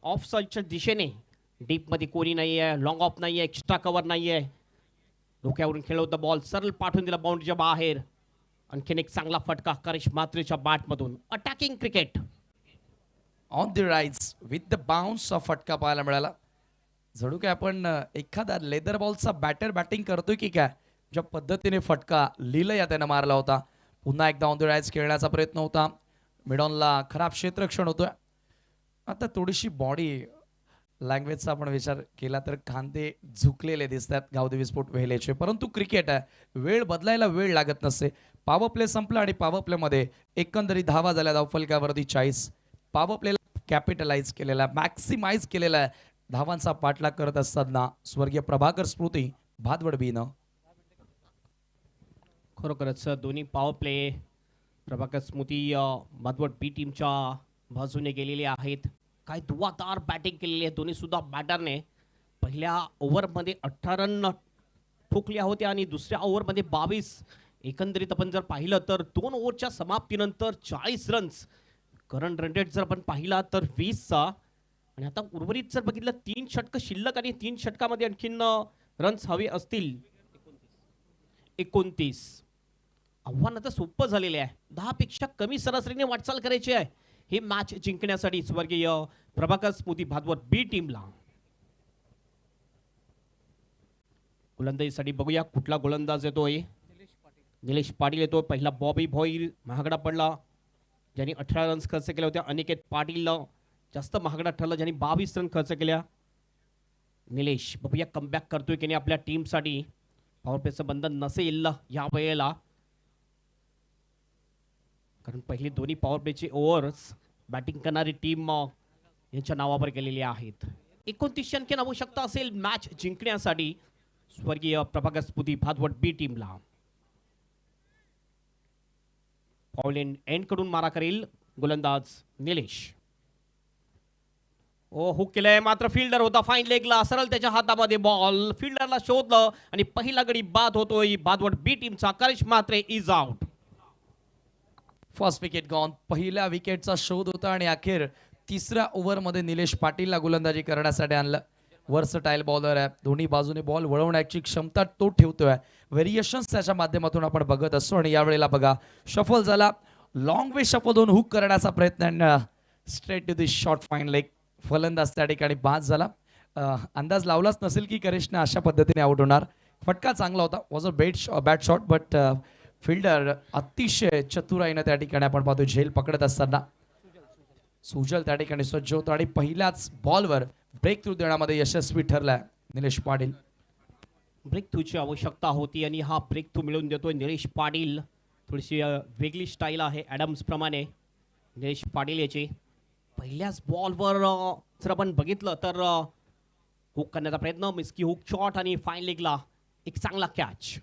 [SPEAKER 2] ऑफ साईडच्या दिशेने डीपमध्ये कोणी नाही आहे, लॉंग ऑफ नाही आहे, एक्स्ट्रा कव्हर नाही आहे. डोक्यावरून खेळलं होतं, बॉल सरळ पाठवून दिला बाउंड्रीच्या बाहेर. आणखीन एक चांगला फटका करिश म्हात्रेच्या बॅटमधून. Attacking cricket
[SPEAKER 3] on the rise with the bounce off फटका पाहायला मिळाला. जणू काय आपण एखादा लेदर बॉलचा बॅटर बॅटिंग करतोय की काय, ज्या पद्धतीने फटका लिलया त्यानं मारला होता. पुन्हा एकदा ऑन द राईज खेळण्याचा प्रयत्न होता. मिडॉनला खराब क्षेत्ररक्षण होतोय. आता थोडीशी बॉडी लँग्वेजचा आपण विचार केला तर खांदे झुकलेले दिसतात गावदेवी विस्फोट वेहलेचे. परंतु क्रिकेट आहे, वेळ बदलायला वेळ लागत नसते. पॉवर प्ले संपला आणि पॉवर प्लेमध्ये एकंदरीत धावा झाल्या धावफलकावरती 40. पॉवर प्लेला कॅपिटलाइज केलेला, मॅक्सिमाइज केलेला धावांचा पाठलाग करत असताना स्वर्गीय प्रभाकर स्मृती भादवड बीनं.
[SPEAKER 2] खरोखरच दोन्ही पॉवर प्ले प्रभाकर स्मृती भादवड बी टीमच्या बाजूने गेलेले आहेत. काय धुवाधार बॅटिंग केलेली आहे दोन्ही सुद्धा बॅटरने. पहिल्या ओव्हरमध्ये 18 रन ठोकल्या होत्या आणि दुसऱ्या ओव्हरमध्ये 22. एकंदरीत आपण जर पाहिलं तर 2 ओव्हरच्या समाप्तीनंतर 40 रन्स. करंट रन रेट जर आपण पाहिला तर 20चा. आणि आता उर्वरित जर बघितलं 3 षटकं शिल्लक आणि 3 षटकामध्ये आणखीन रन्स हवे असतील 29. आव्हान आता सोपं झालेले आहे. 10 पेक्षा कमी सरासरीने वाटचाल करायची आहे हे मॅच जिंकण्यासाठी स्वर्गीय प्रभाकर स्मृती भादवड बी टीमला. गोलंदाजीसाठी बघूया कुठला गोलंदाज येतोय. निलेश पाटील येतो. पहिला बॉबी भोईर महागडा पडला, ज्यांनी 18 रन्स खर्च केले होते. अनिकेत पाटील जास्त महागडा ठरला, ज्यांनी 22 रन खर्च केल्या. निलेश बघूया कमबॅक करतोय की नाही आपल्या टीमसाठी. पॉवर प्लेचं बंधन नसेल या वेळेला, कारण पहिली दोन्ही पॉवर प्लेची ओव्हर्स बॅटिंग करणारी टीम यांच्या नावावर गेलेली आहेत. 29 अंकी आवश्यकता असेल मॅच जिंकण्यासाठी स्वर्गीय प्रभाकर स्मृती भादवड बी टीमला. पॉलिन एंड कडून मारा करेल गोलंदाज निलेश. ओ हुक केलंय, मात्र फिल्डर होता फाईन लेगला. सरळ त्याच्या हातामध्ये बॉल, फिल्डरला शोधलं आणि पहिला गडी बाद होतोय भादवड बी टीमचा. Karish Mhatre is out.
[SPEAKER 3] First wicket gone. पहिल्या विकेटचा शोध होता आणि अखेर तिसऱ्या ओव्हरमध्ये निलेश पाटीलला गोलंदाजी करण्यासाठी आणलं. वर्सटाईल बॉलर आहे, दोन्ही बाजूने बॉल वळवण्याची क्षमता तो ठेवतोय. व्हेरिएशन्स त्याच्या माध्यमातून आपण बघत असतो. आणि यावेळेला बघा शफल झाला, लॉंग वे शफल होऊन हुक करण्याचा प्रयत्न straight to the short fine leg. फलंदाज त्या ठिकाणी बाद झाला. अंदाज लावलाच नसेल की करिशने अशा पद्धतीने आउट होणार. फटका चांगला होता. Was a bat shot but fielder अतिशय चतुराईनं त्या ठिकाणी आपण पाहतो झेल पकडत असताना सुजल त्या ठिकाणी सज्ज होतो आणि पहिल्याच बॉलवर ब्रेक थ्रू देण्यामध्ये यशस्वी ठरलाय निलेश पाटील.
[SPEAKER 2] ब्रेक थ्रूची आवश्यकता होती आणि हा ब्रेक थ्रू मिळवून देतोय निलेश पाटील. थोडीशी वेगळी स्टाईल आहे ॲडम्स प्रमाणे निलेश पाटील याची. पहिल्याच बॉलवर जर आपण बघितलं तर हुक करण्याचा प्रयत्न, मिस्की हुक शॉट आणि फाईन लेगला एक चांगला कॅच.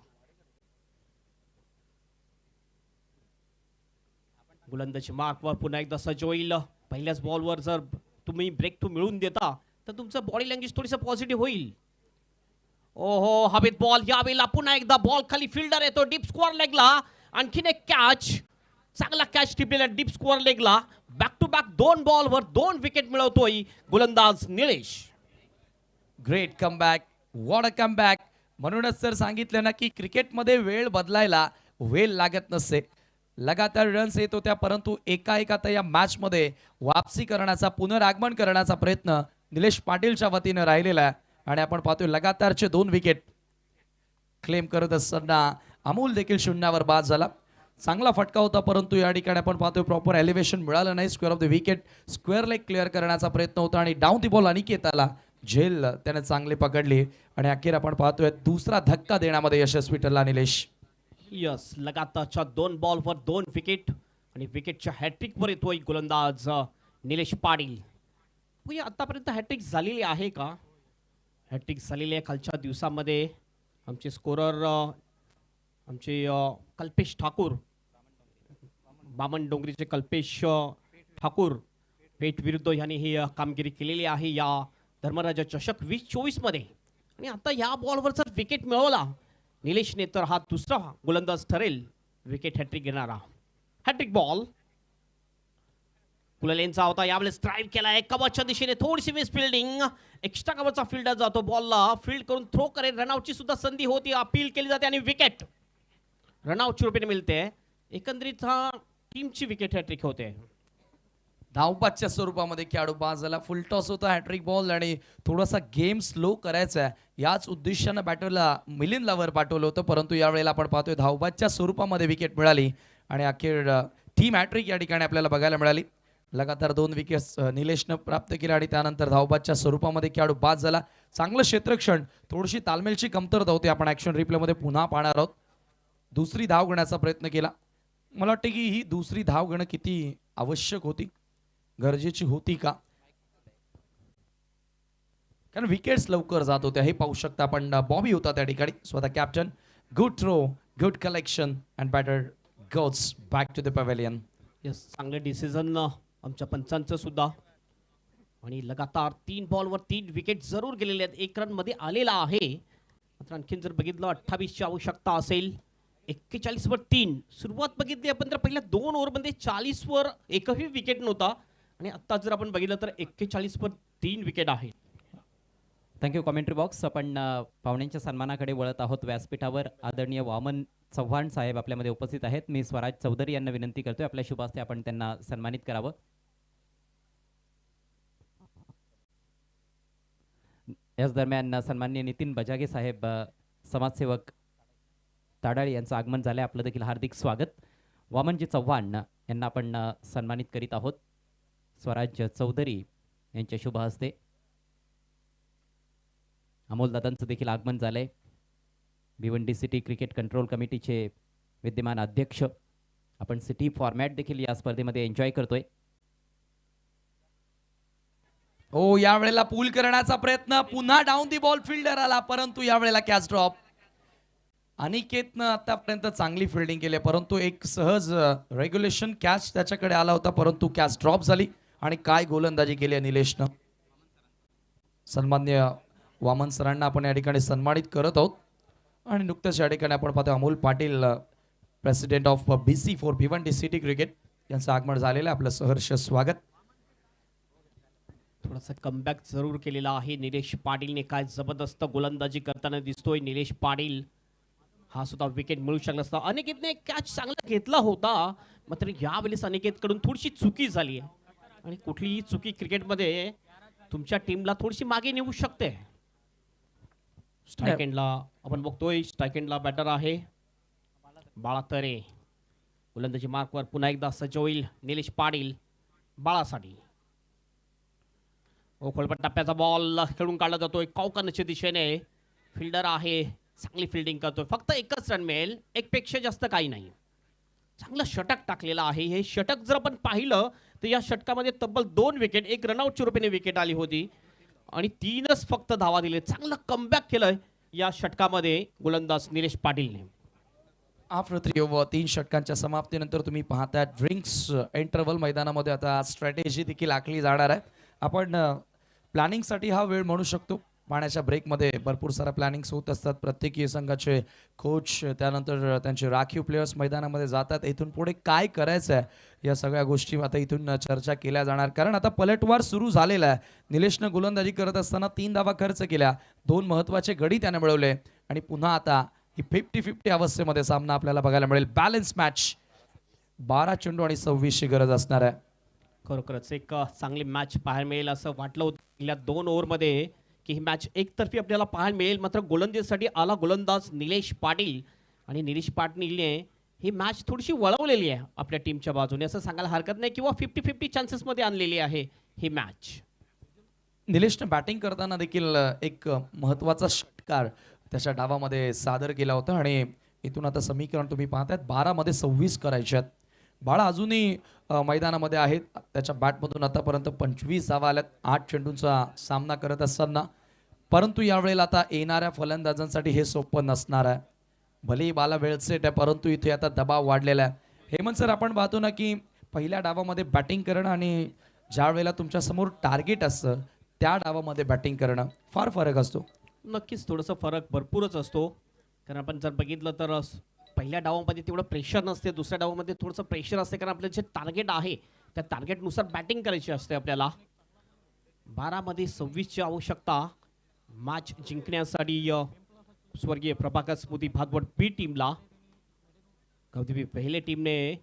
[SPEAKER 2] गोलंदाजी मार्कवर पुन्हा एकदा सज्ज होईल. पहिल्याच बॉलवर जर तुम्ही ब्रेक थ्रू मिळवून देता तर तुमचं बॉडी लँग्वेज थोडीसं पॉझिटिव्ह होईल. ओहो, हवेत बॉल. यावेळेला पुन्हा एकदा बॉल खाली फिल्डर येतो डीप स्क्वेअर लेगला. आणखीन एक कॅच, चांगला कॅच टिपलेला डीप स्क्वेअर लेगला. बॅक टू बॅक 2 बॉलवर 2 विकेट मिळवतोय गोलंदाज Nilesh.
[SPEAKER 3] Great comeback. What a comeback. म्हणूनच सर सांगितलं ना की क्रिकेटमध्ये वेळ बदलायला वेळ लागत नसते. लगातार रन्स येत होत्या परंतु एका आता या मॅचमध्ये वापसी करण्याचा, पुनरागमन करण्याचा प्रयत्न निलेश पाटीलच्या वतीनं राहिलेला आहे आणि आपण पाहतोय लगातारचे 2 विकेट क्लेम करत असताना अमोल देखील शून्यावर बाद झाला. चांगला फटका होता परंतु या ठिकाणी आपण पाहतोय प्रॉपर एलिव्हेशन मिळालं नाही. Square of the wicket, square leg clear करण्याचा प्रयत्न होता आणि डाऊन दी बॉल अनिकेताला झेल त्याने चांगली पकडली आणि अखेर आपण पाहतोय दुसरा धक्का देण्यामध्ये यशस्वी ठरला निलेश.
[SPEAKER 2] यस, लगातारच्या 2 बॉलवर 2 विकेट आणि विकेटच्या हॅट्रिकवर येतोय गोलंदाज निलेश पाटील. आतापर्यंत हॅट्रिक झालेली आहे का? हॅट्रिक झालेली आहे कालच्या दिवसामध्ये. आमचे स्कोरर आमचे कल्पेश ठाकूर, बामण डोंगरीचे कल्पेश ठाकूर पेट विरुद्ध यांनी ही कामगिरी केलेली आहे या धर्मराजा चषक 2024 मध्ये. आणि आता या बॉलवर जर विकेट मिळवला निलेशने तर हा दुसरा गोलंदाज ठरेल विकेट हॅट्रिक घेणारा. हॅट्रिक बॉल कुललेनचा होता. यावेळेस ड्राईव्ह केलाय कव्हरच्या दिशेने, थोडीशी मिस फिल्डिंग. एक्स्ट्रा कव्हरचा फिल्डर जातो बॉलला फील्ड करून थ्रो करेल. रनआउटची सुद्धा संधी होती, अपील केली जाते आणि विकेट रनआउटच्या रूपाने मिळते. एकंदरीत हा टीमची विकेट हॅट्रिक होते.
[SPEAKER 3] धावपाच्या स्वरूपामध्ये खेळाडू बाद झाला. फुल टॉस होता हॅट्रिक बॉल आणि थोडासा गेम स्लो करायचा आहे याच उद्देशानं बॅटरला मिलिंदला वर पाठवलं होतं परंतु यावेळेला आपण पाहतोय धावपाच्या स्वरूपामध्ये विकेट मिळाली आणि अखेर टीम हॅट्रिक या ठिकाणी आपल्याला बघायला मिळाली. लगातार 2 विकेट्स निलेशनं प्राप्त केल्या आणि त्यानंतर धावबादच्या स्वरूपामध्ये खेळाडू बाद झाला. चांगलं क्षेत्रक्षण, थोडीशी तालमेलची कमतरता होती. आपण ॲक्शन रिप्लेमध्ये पुन्हा पाहणार आहोत. दुसरी धाव घेण्याचा प्रयत्न केला. मला वाटतं की ही दुसरी धाव घेणं किती आवश्यक होती, गरजेची होती का? कारण विकेट्स लवकर जात होत्या हे पाहू शकता आपण. बॉबी होता त्या ठिकाणी, स्वतः captain. Good throw, good collection and batter goes back to the pavilion.
[SPEAKER 2] Yes, चांगले डिसिजन आमच्या पंचांचं सुद्धा. आणि लगातार 3 बॉलवर 3 विकेट जरूर गेलेले आहेत. 1 रन मध्ये आलेला आहे. मात्र आणखीन जर बघितलं 28ची आवश्यकता असेल. 41 वर 3 सुरुवात बघितली आपण तर पहिल्या 2 ओव्हरमध्ये 40 वर एकही विकेट नव्हता आणि आता जर आपण बघितलं तर 41 वर 3 विकेट आहेत.
[SPEAKER 1] Thank you commentary box. आपण पाहुण्यांच्या सन्मानाकडे वळत आहोत. व्यासपीठावर आदरणीय वामन चव्हाण साहेब आपल्यामध्ये उपस्थित आहेत. मी स्वराज चौधरी यांना विनंती करतोय आपल्या शुभ हस्ते आपण त्यांना सन्मानित करावं. याच दरम्यान सन्माननीय नितीन बजागे साहेब, समाजसेवक ताडाळी यांचं आगमन झालंय. आपलं देखील हार्दिक स्वागत. वामनजी चव्हाण यांना आपण सन्मानित करीत आहोत स्वराज चौधरी यांच्या शुभ हस्ते. अमोल दादांचं देखील आगमन झालंय. भिवंडी सिटी क्रिकेट कंट्रोल कमिटीचे विद्यमान अध्यक्ष. आपण सिटी फॉर्मॅट देखील या स्पर्धेमध्ये एन्जॉय करतोय.
[SPEAKER 3] हो, यावेळेला पूल करण्याचा प्रयत्न, पुन्हा डाऊन दी बॉल फिल्डर आला परंतु यावेळेला कॅच ड्रॉप. अनिकेतनं आतापर्यंत चांगली फिल्डिंग केली परंतु एक सहज रेग्युलेशन कॅच त्याच्याकडे आला होता परंतु कॅच ड्रॉप झाली. आणि काय गोलंदाजी केली आहे निलेशनं. सन्मान्य वामन सरांना आपण या ठिकाणी सन्मानित करत आहोत. आणि नुकतंच या ठिकाणी आपण पाहतो Amol Patil, president of BC for Bhiwandi city cricket यांचं आगमन झालेलं आहे. आपलं सहर्ष स्वागत.
[SPEAKER 2] थोडासा कमबॅक जरूर केलेला आहे निलेश पाटीलने. काय जबरदस्त गोलंदाजी करताना दिसतोय निलेश पाटील. हा सुद्धा विकेट मिळू शकला असता. अनिकेतने कॅच चांगला घेतला होता मात्र यावेळेस अनिकेतकडून थोडीशी चुकी झाली आहे. आणि कुठलीही चुकी क्रिकेटमध्ये तुमच्या टीमला थोडीशी मागे नेऊ शकते. स्ट्राईक एंडला आपण बघतोय, स्ट्राईक एंडला बॅटर आहे बाळा तरे. गोलंदाजी मार्कवर पुन्हा एकदा सज्ज होईल निलेश पाटील बाळासाठी. खोलपट टप्प्याचा बॉल खेळून काढला जातोय कौकानच्या दिशेने. फिल्डर आहे, चांगली फिल्डिंग करतोय. फक्त एकच रन मिळेल, एकपेक्षा जास्त काही नाही. चांगलं षटक टाकलेलं आहे. हे षटक जर आपण पाहिलं तर या षटकामध्ये तब्बल 2 विकेट, 1 रनआउटच्या रूपाने विकेट आली होती आणि 3च फक्त धावा दिले. चांगलं कमबॅक केलंय या षटकामध्ये गोलंदाज निलेश पाटीलने.
[SPEAKER 3] आफ्टर 3 ओव्हर 3 षटकांच्या समाप्तीनंतर तुम्ही पाहताय ड्रिंक्स इंटरव्हल मैदानामध्ये आता स्ट्रॅटेजी देखील आखली जाणार आहे. आपण प्लॅनिंगसाठी हा वेळ म्हणू शकतो. पाण्याच्या ब्रेकमध्ये भरपूर सारा प्लॅनिंग्स होत असतात. प्रत्येकी संघाचे कोच, त्यानंतर त्यांचे राखीव प्लेयर्स मैदानामध्ये जातात. इथून पुढे काय करायचं आहे या सगळ्या गोष्टी आता इथून चर्चा केल्या जाणार. कारण आता पलटवार सुरू झालेला आहे. निलेशनं गोलंदाजी करत असताना 3 धावा खर्च केल्या, 2 महत्त्वाचे गडी त्याने मिळवले आणि पुन्हा आता ही 50-50 अवस्थेमध्ये सामना आपल्याला बघायला मिळेल. बॅलन्स मॅच, 12 चेंडू आणि 26ची गरज असणार आहे.
[SPEAKER 2] खरोखरच एक चांगली मॅच पाहायला मिळेल असं वाटलं होतं पहिल्या 2 ओव्हरमध्ये की ही मॅच एकतर्फी आपल्याला पाहायला मिळेल. मात्र गोलंदाजीसाठी आला गोलंदाज निलेश पाटील आणि निलेश पाटीलने ही मॅच थोडीशी वळवलेली आहे आपल्या टीमच्या बाजूने असं सांगायला हरकत नाही, किंवा 50-50 चान्सेसमध्ये आणलेली आहे ही मॅच.
[SPEAKER 3] निलेशनं बॅटिंग करताना देखील एक महत्त्वाचा षटकार त्याच्या डावामध्ये सादर केला होता आणि इथून आता समीकरण तुम्ही पाहतायत 12 मध्ये 26 करायचे आहेत. बाळा अजूनही मैदानामध्ये आहेत. त्याच्या बॅटमधून आतापर्यंत 25 धावा आल्यात 8 चेंडूंचा सामना करत असताना. परंतु यावेळेला आता येणाऱ्या फलंदाजांसाठी हे सोपं नसणार आहे. भलेही बाला वेळसेट आहे, परंतु इथे आता दबाव वाढलेला आहे. हेमंत सर, आपण पाहतो ना की पहिल्या डावामध्ये बॅटिंग करणं आणि ज्या वेळेला तुमच्यासमोर टार्गेट असतं त्या डावामध्ये बॅटिंग करणं फार फरक असतो.
[SPEAKER 2] नक्कीच थोडंसं फरक भरपूरच असतो. कारण आपण जर बघितलं तर पहिल्या डावामध्ये तेवढं प्रेशर नसते, दुसऱ्या डावामध्ये थोडंसं प्रेशर असते. कारण आपलं जे टार्गेट आहे त्या टार्गेटनुसार बॅटिंग करायची असते आपल्याला. 12 मध्ये 26ची आवश्यकता मॅच जिंकण्यासाठी स्वर्गीय प्रभाकर स्मृती भातवड बी टीमला. कधी पहिल्या टीमने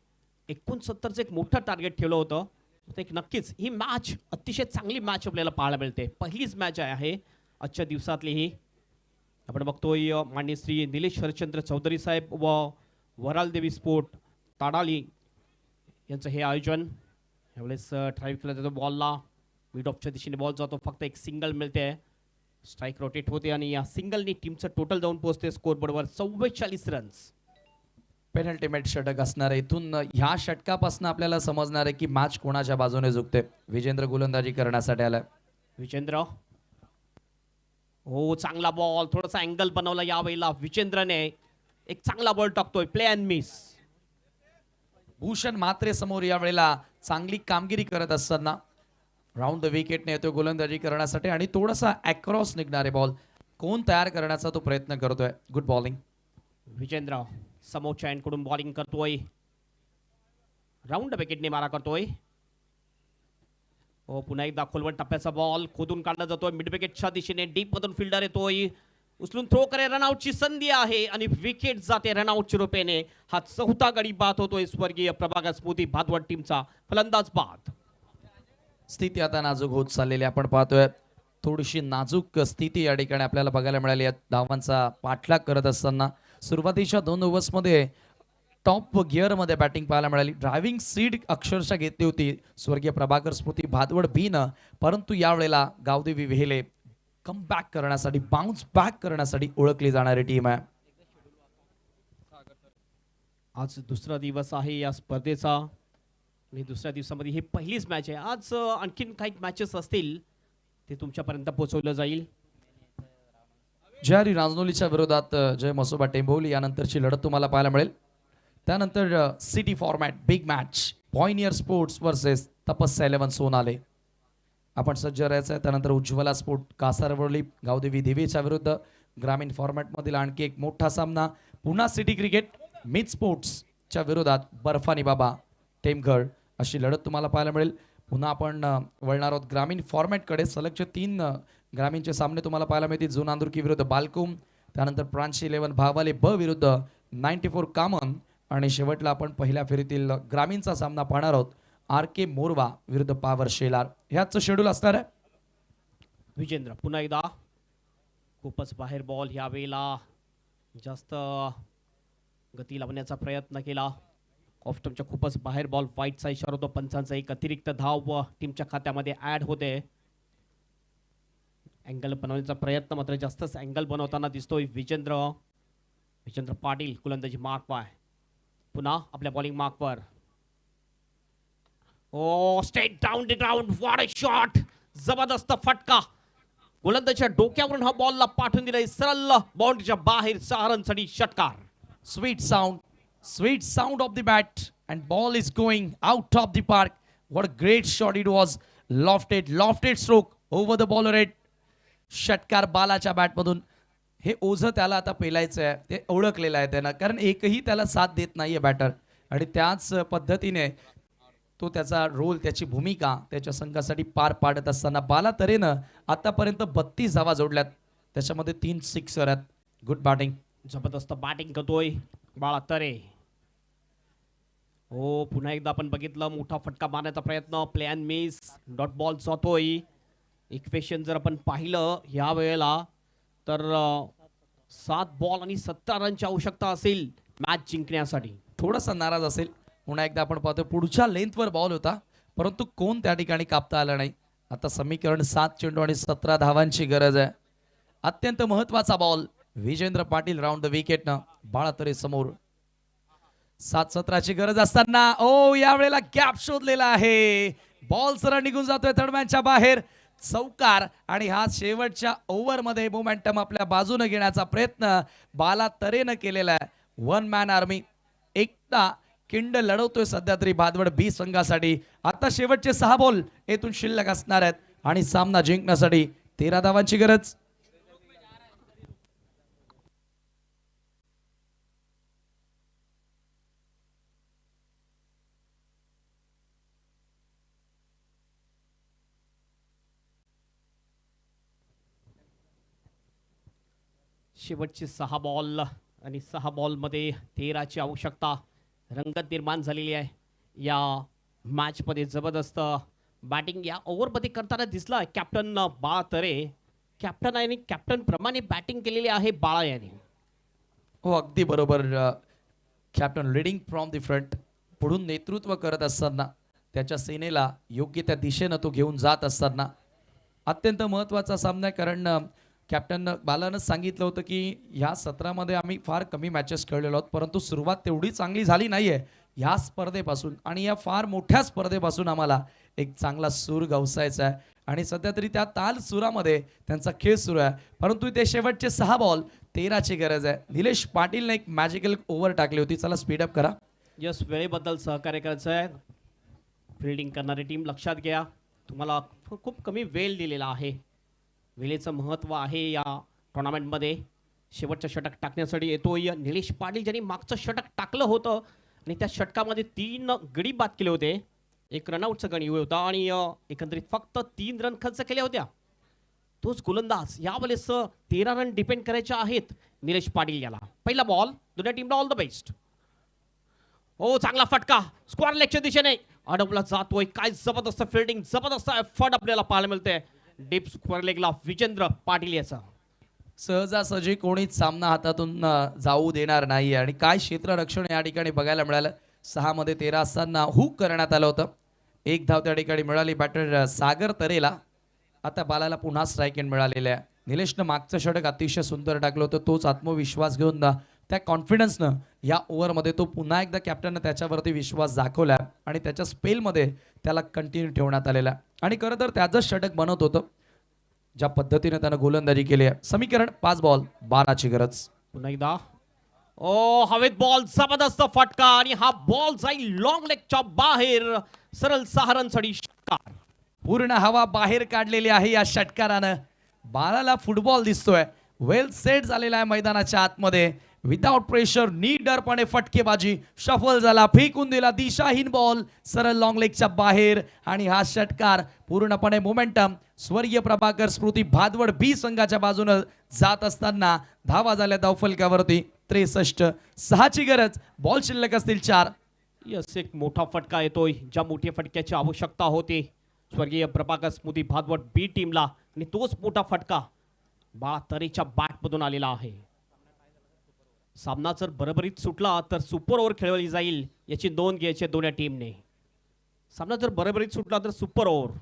[SPEAKER 2] 69चं एक मोठं टार्गेट ठेवलं होतं. तर एक नक्कीच ही मॅच अतिशय चांगली मॅच आपल्याला पाहायला मिळते. पहिलीच मॅच आहे आजच्या दिवसातली ही. आपण बघतोय माननीय श्री निलेश हरचंद्र चौधरी साहेब व वरालदेवी स्पोर्ट ताडाली यांचं हे आयोजन. यावेळेस ड्राईव्ह केला जातो बॉलला, मिड ऑफच्या दिशेने बॉल जातो. फक्त एक सिंगल मिळते, स्ट्राईक रोटेट होते आणि या सिंगलनी टीमचं टोटल जाऊन पोहोचते स्कोरबोर्डवर 44 रन्स.
[SPEAKER 3] पेनल्टीमेट षटक असणार आहे. इथून ह्या षटकापासून आपल्याला समजणार आहे की मॅच कोणाच्या बाजूने झुकते. विजेंद्र गोलंदाजी करण्यासाठी आलाय.
[SPEAKER 2] विजेंद्र, हो चांगला बॉल, थोडासा अँगल बनवला यावेळेला विजेंद्रने. एक चांगला बॉल टाकतोय, play and miss.
[SPEAKER 3] Bhushan Mhatre समोर यावेळेला चांगली कामगिरी करत असताना राऊंड द विकेटने येतोय गोलंदाजी करण्यासाठी आणि थोडासा अक्रॉस निघणारे बॉल कोण तयार करण्याचा तो प्रयत्न करतोय. Good bowling.
[SPEAKER 2] विजेंद्र समोरच्या एंडकडून बॉलिंग करतोय, राऊंड द विकेटने मारा करतोय. हो पुन्हा एकदा खोलवट टप्प्याचा बॉल खोदून काढला जातोय मिड विकेटच्या दिशेने. डीप मधून फिल्डर येतोय, उचलून थ्रो करे, रनआउटची संधी आहे आणि विकेट जाते रनआउटच्या रूपाने. हा 4था गडी बाद होतोय स्वर्गीय प्रभाकर स्मृती भातवड टीमचा फलंदाज बाद.
[SPEAKER 3] स्थिती आता नाजूक होत चाललेली आपण पाहतोय. थोडीशी नाजूक स्थिती या ठिकाणी आपल्याला बघायला मिळाली आहे. धावांचा पाठलाग करत असताना सुरुवातीच्या 2 ओव्हर्समध्ये टॉप गिअरमध्ये बॅटिंग पाहायला मिळाली. ड्रायव्हिंग सीड अक्षरशः घेतली होती स्वर्गीय प्रभाकर स्मृती भातवड बीनं. परंतु यावेळेला गावदेवी वेहेले कम बॅक करण्यासाठी, बाउन्स बॅक करण्यासाठी ओळखली जाणारी टीम आहे.
[SPEAKER 2] आज दुसरा दिवस आहे या स्पर्धेचा आणि दुसऱ्या दिवसामध्ये ही पहिलीच मॅच आहे. आज आणखीन काही मॅचेस असतील ते तुमच्यापर्यंत पोहोचवलं जाईल.
[SPEAKER 3] जय हरी राजनोलीच्या विरोधात जय मसोबा टेंभोली यानंतरची लढत तुम्हाला पाहायला मिळेल. त्यानंतर city format big match pioneer sports versus Tapasya 11 सोनाले. आपण सज्ज राहायचं आहे. त्यानंतर उज्ज्वला स्पोर्ट कासारवडली गावदेवी देवीच्या विरुद्ध ग्रामीण फॉर्मॅटमधील आणखी एक मोठा सामना. पुन्हा सिटी क्रिकेट मित स्पोर्ट्सच्या विरोधात बर्फानी बाबा टेमघर अशी लढत तुम्हाला पाहायला मिळेल. पुन्हा आपण वळणार आहोत ग्रामीण फॉर्मॅटकडे. सलगचे 3 ग्रामीणचे सामने तुम्हाला पाहायला मिळतील. झोन आंदुरकी विरुद्ध बालकुम, त्यानंतर प्रांशी 11 भावाले ब विरुद्ध 94 कामन आणि शेवटला आपण पहिल्या फेरीतील ग्रामीणचा सामना पाहणार आहोत आर के मोरवा विरुद्ध पावर शेलार ह्याचं शेड्यूल असणार आहे.
[SPEAKER 2] विजेंद्र पुन्हा एकदा खूपच बाहेर बॉल ह्या वेळेला जास्त गती लावण्याचा प्रयत्न केला. ऑफ स्टंपच्या खूपच बाहेर बॉल, वाईटचा इशारा होतो पंचांचा. एक अतिरिक्त धाव टीमच्या खात्यामध्ये ऍड होते. अँगल बनवण्याचा प्रयत्न मात्र जास्तच अँगल बनवताना दिसतोय विजेंद्र पाटील. गोलंदाजी मार्कवर पुन्हा आपल्या बॉलिंग मार्कवर. Oh straight down the ground, what a shot, जबरदस्त फटका. गोलंदाजीच्या डोक्यावरून हा बॉलला पाठवून दिलाय सरळ बाउंड्रीच्या बाहेर. 6 रनसाठी षटकार.
[SPEAKER 3] Sweet sound of the bat and ball is going out of the park. What a great shot it was. Lofted stroke over the bowler head. षटकार बालाच्या बॅटमधून. हे ओझं त्याला आता पेलायचं आहे, ते ओळखलेलं आहे त्यानं, कारण एकही त्याला साथ देत नाहीये बॅटर. आणि त्याच पद्धतीने तो त्याचा रोल, त्याची भूमिका त्याच्या संघासाठी पार पाडत असताना बाला तरेनं आतापर्यंत 32 धावा जोडल्यात, त्याच्यामध्ये 3 सिक्सर आहेत. Good batting.
[SPEAKER 2] जबरदस्त बॅटिंग करतोय बाळा तरे. हो पुन्हा एकदा आपण बघितलं मोठा फटका मारण्याचा प्रयत्न, प्लॅन मिस, डॉट बॉल जातोय. इक्वेशन जर आपण पाहिलं या वेळेला तर 7 बॉल आणि 17 रनची आवश्यकता असेल मॅच जिंकण्यासाठी.
[SPEAKER 3] थोडासा नाराज असेल. पुन्हा एकदा आपण पाहतो पुढच्या लेंथवर बॉल होता, परंतु कोण त्या ठिकाणी कापता आला नाही. आता समीकरण 7 चेंडू आणि 17 धावांची गरज आहे. अत्यंत महत्वाचा ball. Vijendra Patil round the विकेटनं बाळा तरे समोर. 7-17ची गरज असताना यावेळेला गॅप शोधलेला आहे. बॉल सरळ निघून जातोय थर्डमॅनच्या बाहेर. चौकार. आणि हा शेवटच्या ओव्हरमध्ये मोमेंटम आपल्या बाजूने घेण्याचा प्रयत्न बाला तरेनं केलेला आहे. 1 मॅन आर्मी, एकटा किंड लढवतोय सध्या तरी भादवड बी संघासाठी. आता शेवटचे 6 बॉल येथून शिल्लक असणार आहेत आणि सामना जिंकण्यासाठी 13 धावांची गरज.
[SPEAKER 2] शेवटचे 6 बॉल आणि 6 बॉलमध्ये 13ची आवश्यकता. रंगत निर्माण झालेली आहे या मॅचमध्ये. जबरदस्त बॅटिंग या ओव्हरमध्ये करताना दिसला कॅप्टन बाळा तरे. कॅप्टन आणि कॅप्टन प्रमाणे बॅटिंग केलेली आहे बाळा याने.
[SPEAKER 3] हो अगदी बरोबर. Captain leading from the front, पुढून नेतृत्व करत असताना त्याच्या सेनेला योग्य त्या दिशेनं तो घेऊन जात असताना अत्यंत महत्त्वाचा सामना आहे. कारण कॅप्टन बालानं सांगितलं होतं की ह्या सत्रामध्ये आम्ही फार कमी मॅचेस खेळलेलो आहोत, परंतु सुरुवात तेवढी चांगली झाली नाहीये ह्या स्पर्धेपासून. आणि या फार मोठ्या स्पर्धेपासून आम्हाला एक चांगला सूर गवसायचा आहे. आणि सध्या तरी त्या ताल सुरामध्ये त्यांचा खेळ सुरू आहे. परंतु ते शेवटचे 6 बॉल 13ची गरज आहे. निलेश पाटीलने एक मॅजिकल ओव्हर टाकली होती. चला स्पीडअप करा.
[SPEAKER 2] यस, वेळेबद्दल सहकार्य करायचं आहे. फिल्डिंग करणारी टीम लक्षात घ्या, तुम्हाला खूप कमी वेळ दिलेला आहे. वेळेचं महत्त्व आहे या टुर्नामेंटमध्ये. शेवटचं षटक टाकण्यासाठी येतोय निलेश पाटील, ज्यांनी मागचं षटक टाकलं होतं आणि त्या षटकामध्ये 3 गडी बाद केले होते. 1 रनआउटचं गणी होता आणि एकंदरीत फक्त 3 रन खर्च केल्या होत्या. तोच गोलंदाज यावेळेस 13 रन डिपेंड करायचे आहेत निलेश पाटील याला. पहिला बॉल, दोन्ही टीमला ऑल द बेस्ट. हो चांगला फटका स्क्वेअर लेगच्या दिशेने अडवला जातोय. काय जबरदस्त फिल्डिंग, जबरदस्त एफर्ट आपल्याला पाहायला मिळते डीप स्क्वेअर लेगला विजेंद्र पाटील याचा.
[SPEAKER 3] सहजासहजी कोणीच सामना हातातून जाऊ देणार नाही. आणि काय क्षेत्ररक्षण या ठिकाणी बघायला मिळालं. 6 मध्ये 13 असताना हुक करण्यात आलं होतं. 1 धाव त्या ठिकाणी मिळाली बॅटर सागर तरेला. आता बालाला पुन्हा स्ट्राईक एंड मिळालेला आहे. निलेशनं मागचं षटक अतिशय सुंदर टाकलं होतं. तोच आत्मविश्वास घेऊन त्या कॉन्फिडन्सनं या ओव्हरमध्ये तो पुन्हा एकदा कॅप्टननं त्याच्यावरती विश्वास दाखवला आणि त्याच्या स्पेलमध्ये त्याला कंटिन्यू ठेवण्यात आलेला. आणि खरं तर त्याचंच षटक बनत होतं ज्या पद्धतीने त्यानं गोलंदाजी केली आहे. समीकरण 5 बॉल 12ची गरज.
[SPEAKER 2] पुन्हा एकदा हवेत बॉल, जबरदस्त फटका आणि हा बॉल जाईल लॉंग लेगच्या बाहेर. सरळ 6 रनसाठी षटकार.
[SPEAKER 3] पूर्ण हवा बाहेर काढलेली आहे या षटकारानं. बालाला फुटबॉल दिसतोय. वेल सेट झालेला आहे मैदानाच्या आतमध्ये. विदाउट प्रेशर, निडरपणे फटकेबाजी. शफल झाला, फेकून दिला दिशाहीन बॉल सरळ लॉंग लेगच्या बाहेर. आणि हा षटकार पूर्णपणे मोमेंटम स्वर्गीय प्रभाकर स्मृती भादवड बी संघाच्या बाजूने जात असताना धावा झाल्या धावफलकावरती 63. 6ची गरज. बॉल शिल्लक असतील 4.
[SPEAKER 2] यस, एक मोठा फटका येतोय. ज्या मोठ्या फटक्याची आवश्यकता होती स्वर्गीय प्रभाकर स्मृती भादवड बी टीमला, आणि तोच मोठा फटका बाळा तरेच्या बॅटमधून आलेला आहे. सामना जर बरोबरीत सुटला तर सुपर ओव्हर खेळवली जाईल याची नोंद घ्यायची दोन्ही टीमने. सामना जर बरोबरीत सुटला तर सुपर ओव्हर.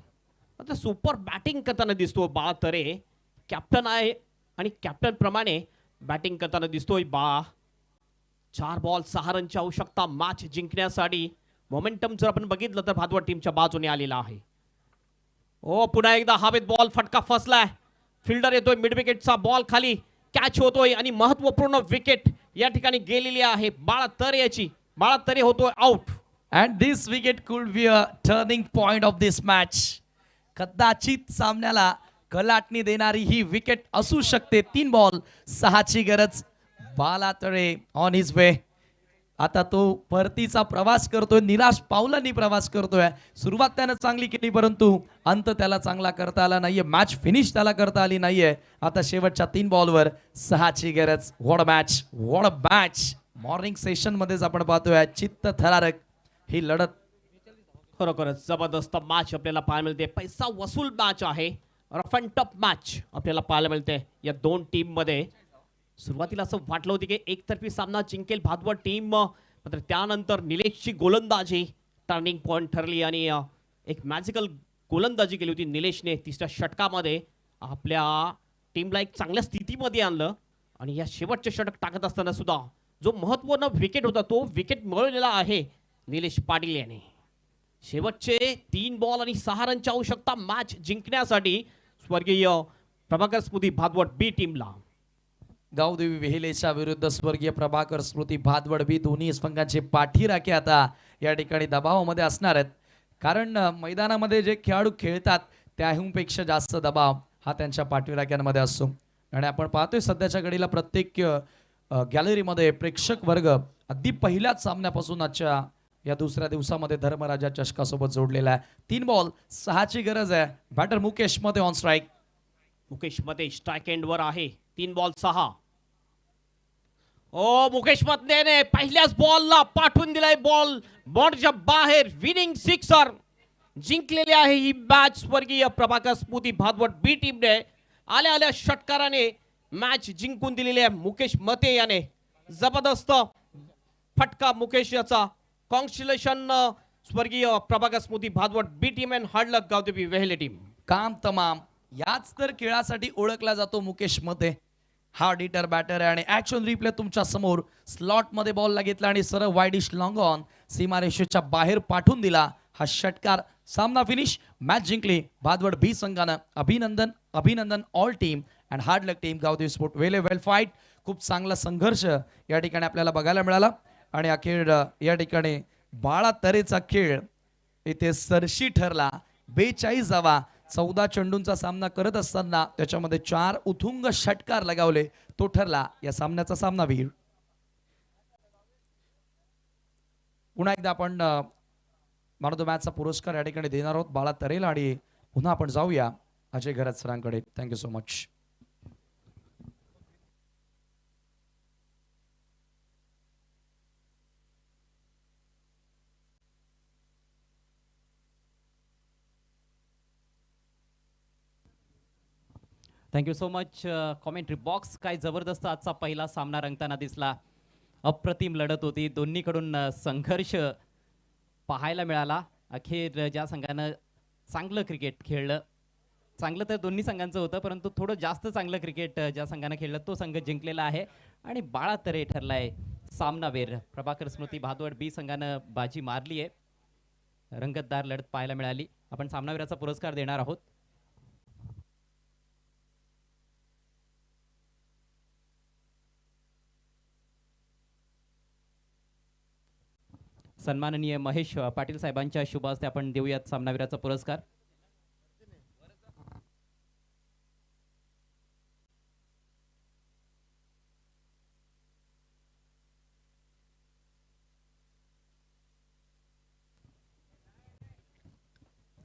[SPEAKER 2] आता सुपर बॅटिंग करताना दिसतो बाळा तरे. कॅप्टन आहे आणि कॅप्टन प्रमाणे बॅटिंग करताना दिसतोय बाळा. 4 बॉल 6 रनची आवश्यकता मॅच जिंकण्यासाठी. मोमेंटम जर आपण बघितलं तर भादवड टीमच्या बाजूने आलेला आहे. ओ पुन्हा एकदा हवेत बॉल, फटका फसलाय. फिल्डर येतोय, मिड विकेटचा बॉल खाली कॅच होतोय आणि महत्वपूर्ण विकेट या ठिकाणी गेलेली आहे बाळा तरे याची. बाळा तरे होतोय out.
[SPEAKER 3] And this wicket could be a turning point of this match. कदाचित सामन्याला कलाटणी देणारी ही विकेट असू शकते. 3 बॉल 6ची गरज. बाला तळे ऑन हिज वे. आता तो परतीचा प्रवास करतोय, निराश पावलांनी प्रवास करतोय. सुरुवात त्यानं चांगली केली परंतु अंत त्याला चांगला करता आला नाहीये. मॅच फिनिश त्याला करता आली नाहीये. आता शेवटच्या 3 बॉलवर 6ची गरज. What a match, what a match. Morning session मध्येच आपण पाहतोय चित्त थरारक ही लढत.
[SPEAKER 2] खरोखरच जबरदस्त मॅच आपल्याला पाहायला मिळते. पैसा वसूल मॅच आहे. रफ अँड टफ मॅच आपल्याला पाहायला मिळते या दोन टीम मध्ये. सुरुवातीला असं वाटलं होतं की एकतर्फी सामना जिंकेल भादवड टीम, मात्र त्यानंतर निलेशची गोलंदाजी टर्निंग पॉइंट ठरली आणि एक मॅजिकल गोलंदाजी केली होती निलेशने. तिसऱ्या षटकामध्ये आपल्या टीमला एक चांगल्या स्थितीमध्ये आणलं आणि या शेवटचे षटक टाकत असताना सुद्धा जो महत्त्वपूर्ण विकेट होता तो विकेट मिळवलेला आहे निलेश पाटील याने. शेवटचे 3 बॉल आणि 6 रनची आवश्यकता मॅच जिंकण्यासाठी स्वर्गीय प्रभाकर स्मृती भादवड बी टीमला.
[SPEAKER 3] गावदेवी वेहिलेच्या विरुद्ध स्वर्गीय प्रभाकर स्मृती भादवड बी दोन्ही संघांचे पाठीराखे आता या ठिकाणी दबावामध्ये असणार आहेत. कारण मैदानामध्ये जे खेळाडू खेळतात त्याहूनपेक्षा जास्त दबाव हा त्यांच्या पाठीराख्यांमध्ये असतो. आणि आपण पाहतोय सध्याच्या घडीला प्रत्येक गॅलरीमध्ये प्रेक्षक वर्ग अगदी पहिल्याच सामन्यापासून आजच्या या दुसऱ्या दिवसामध्ये धर्मराजा चषकासोबत जोडलेला आहे. 3 बॉल 6ची गरज आहे. बॅटर मुकेश मध्ये ऑन स्ट्राईक.
[SPEAKER 2] मुकेश मते स्ट्राईक एंडवर आहे. 3 बॉल 6. ओ मुकेश मतने पहिल्याच बॉलला पाठवून दिलाय बॉल बॉलच्या बाहेर. विनिंग सिक्सर जिंकलेली आहे ही मॅच स्वर्गीय प्रभाकर स्मृती भादवड बी टीमने. आल्या आल्या षटकाराने मॅच जिंकून दिलेली आहे मुकेश मते याने. जबरदस्त फटका मुकेश याचा. कॉन्ग्रॅच्युलेशन स्वर्गीय प्रभाकर स्मृती Bhadwad B team and hard luck Gavdevi Vehle team.
[SPEAKER 3] काम तमाम. याच तर खेळासाठी ओळखला जातो मुकेश मते. हार्ड हिटर बॅटर आहे आणि ऍक्शन रिप्ले तुमच्या समोर. स्लॉट मध्ये बॉलला घेतला आणि सरळ वाईडिश लॉंग ऑन सीमारेषेच्या बाहेर पाठवून दिला. हा षटकार. सामना फिनिश. मॅच जिंकली भादवड बी संघानं. अभिनंदन, अभिनंदन all team and hard luck team Gavdevi sport. Well fight. खूप चांगला संघर्ष या ठिकाणी आपल्याला बघायला मिळाला आणि अखेर या ठिकाणी बाळा तरेचा खेळ इथे सरशी ठरला. 42 धावा 14 चेंडूंचा सामना करत असताना त्याच्यामध्ये 4 उथुंग षटकार लगावले. तो ठरला या सामन्याचा सामनावीर. पुन्हा एकदा आपण मॅन ऑफ द मॅचचा पुरस्कार या ठिकाणी देणार आहोत बाळा तरेला. आणि पुन्हा आपण जाऊया अजय घरात सरांकडे. Thank you so much.
[SPEAKER 1] Thank you so much. Commentary box काय जबरदस्त आजचा पहिला सामना रंगताना दिसला. अप्रतिम लढत होती. दोन्हीकडून संघर्ष पाहायला मिळाला. अखेर ज्या संघानं चांगलं क्रिकेट खेळलं, चांगलं तर दोन्ही संघांचं होतं परंतु थोडं जास्त चांगलं क्रिकेट ज्या संघानं खेळलं तो संघ जिंकलेला आहे आणि बाळा तरे ठरलाय सामनावीर. प्रभाकर स्मृती भादवड बी संघानं बाजी मारली आहे. रंगतदार लढत पाहायला मिळाली. आपण सामनावीराचा पुरस्कार देणार आहोत. सन्माननीय महेश पाटील साहेबांच्या शुभ हस्ते आपण देऊयात सामनावीराचा पुरस्कार.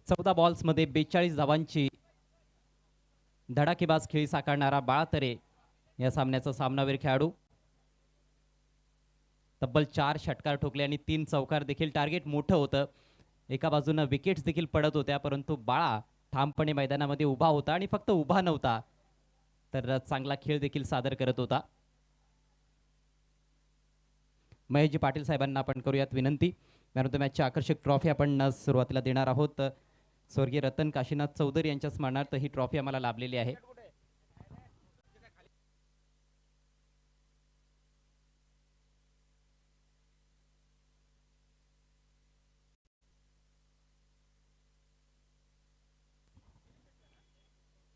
[SPEAKER 1] चौदा बॉल्स मध्ये 42 धावांची धडाकेबाज खेळी साकारणारा बाळा तरे या सामन्याचा सामनावीर खेळाडू. तब्बल 4 षटकार ठोकले आणि 3 चौकार देखील. टार्गेट मोठं होतं. एका बाजूनं विकेट्स देखील पडत होत्या, परंतु बाळा ठामपणे मैदानामध्ये उभा होता आणि फक्त उभा नव्हता, तर चांगला खेळ देखील सादर करत होता. महेशजी पाटील साहेबांना आपण करूयात विनंती. मॅन ऑफ द मॅचची आकर्षक ट्रॉफी आपण सुरुवातीला देणार आहोत. स्वर्गीय रतन काशीनाथ चौधरी यांच्या स्मरणार्थ ही ट्रॉफी आम्हाला लाभलेली आहे.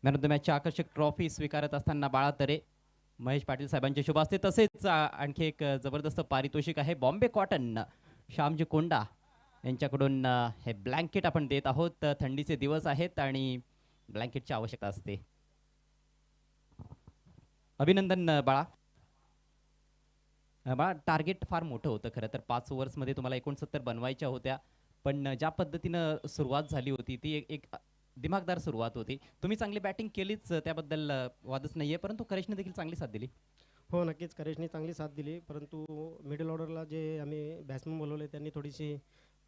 [SPEAKER 1] मॅन ऑफ द मॅचची आकर्षक ट्रॉफी स्वीकारत असताना बाळा तरे महेश पाटील साहेबांचे शुभ असते. तसेच आणखी एक जबरदस्त पारितोषिक आहे. बॉम्बे कॉटन श्यामजी कोंडा यांच्याकडून हे ब्लँकेट आपण देत आहोत. थंडीचे दिवस आहेत आणि ब्लँकेटची आवश्यकता असते. अभिनंदन बाळा. बाळा, टार्गेट फार मोठं होतं खरं तर. 5 ओव्हर्समध्ये तुम्हाला 69 बनवायच्या होत्या, पण ज्या पद्धतीनं सुरुवात झाली होती ती एक दिमागदार सुरुवात होती. तुम्ही चांगली बॅटिंग केलीच, त्याबद्दल वादच नाहीये, परंतु करेशने देखील चांगली साथ दिली.
[SPEAKER 5] हो, नक्कीच करेशनी चांगली साथ दिली, परंतु मिडल ऑर्डरला जे आम्ही बॅट्समन बोलवले त्यांनी थोडीशी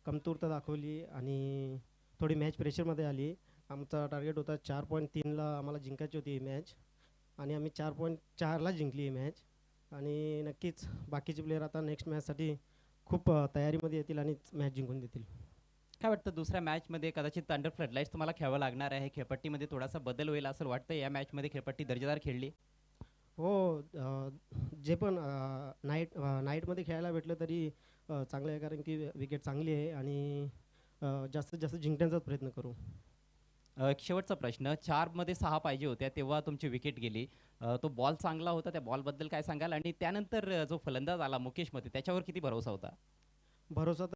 [SPEAKER 5] कमतरता दाखवली आणि थोडी मॅच प्रेशरमध्ये आली. आमचा टार्गेट होता 4.3ला आम्हाला जिंकायची होती ही मॅच आणि आम्ही 4.4ला जिंकली ही मॅच. आणि नक्कीच बाकीचे प्लेयर आता नेक्स्ट मॅचसाठी खूप तयारीमध्ये येतील आणि मॅच जिंकून देतील.
[SPEAKER 1] काय वाटतं, दुसऱ्या मॅचमध्ये कदाचित अंडर फ्लडलाईट्स तुम्हाला खेळावं लागणार आहे. खेळपट्टीमध्ये थोडासा बदल होईल असं वाटतं. या मॅचमध्ये खेळपट्टी दर्जेदार खेळली.
[SPEAKER 5] हो, जे पण नाईटमध्ये खेळायला भेटलं तरी चांगलं आहे, कारण की विकेट चांगली आहे आणि जास्तीत जास्त जिंकण्याचाच प्रयत्न करू.
[SPEAKER 1] एक शेवटचा प्रश्न. 4 मध्ये 6 पाहिजे होत्या, तेव्हा तुमची विकेट गेली. तो बॉल चांगला होता, त्या बॉलबद्दल काय सांगाल? आणि त्यानंतर जो फलंदाज आला मुकेश मते, त्याच्यावर किती भरोसा होता?
[SPEAKER 5] भरोसा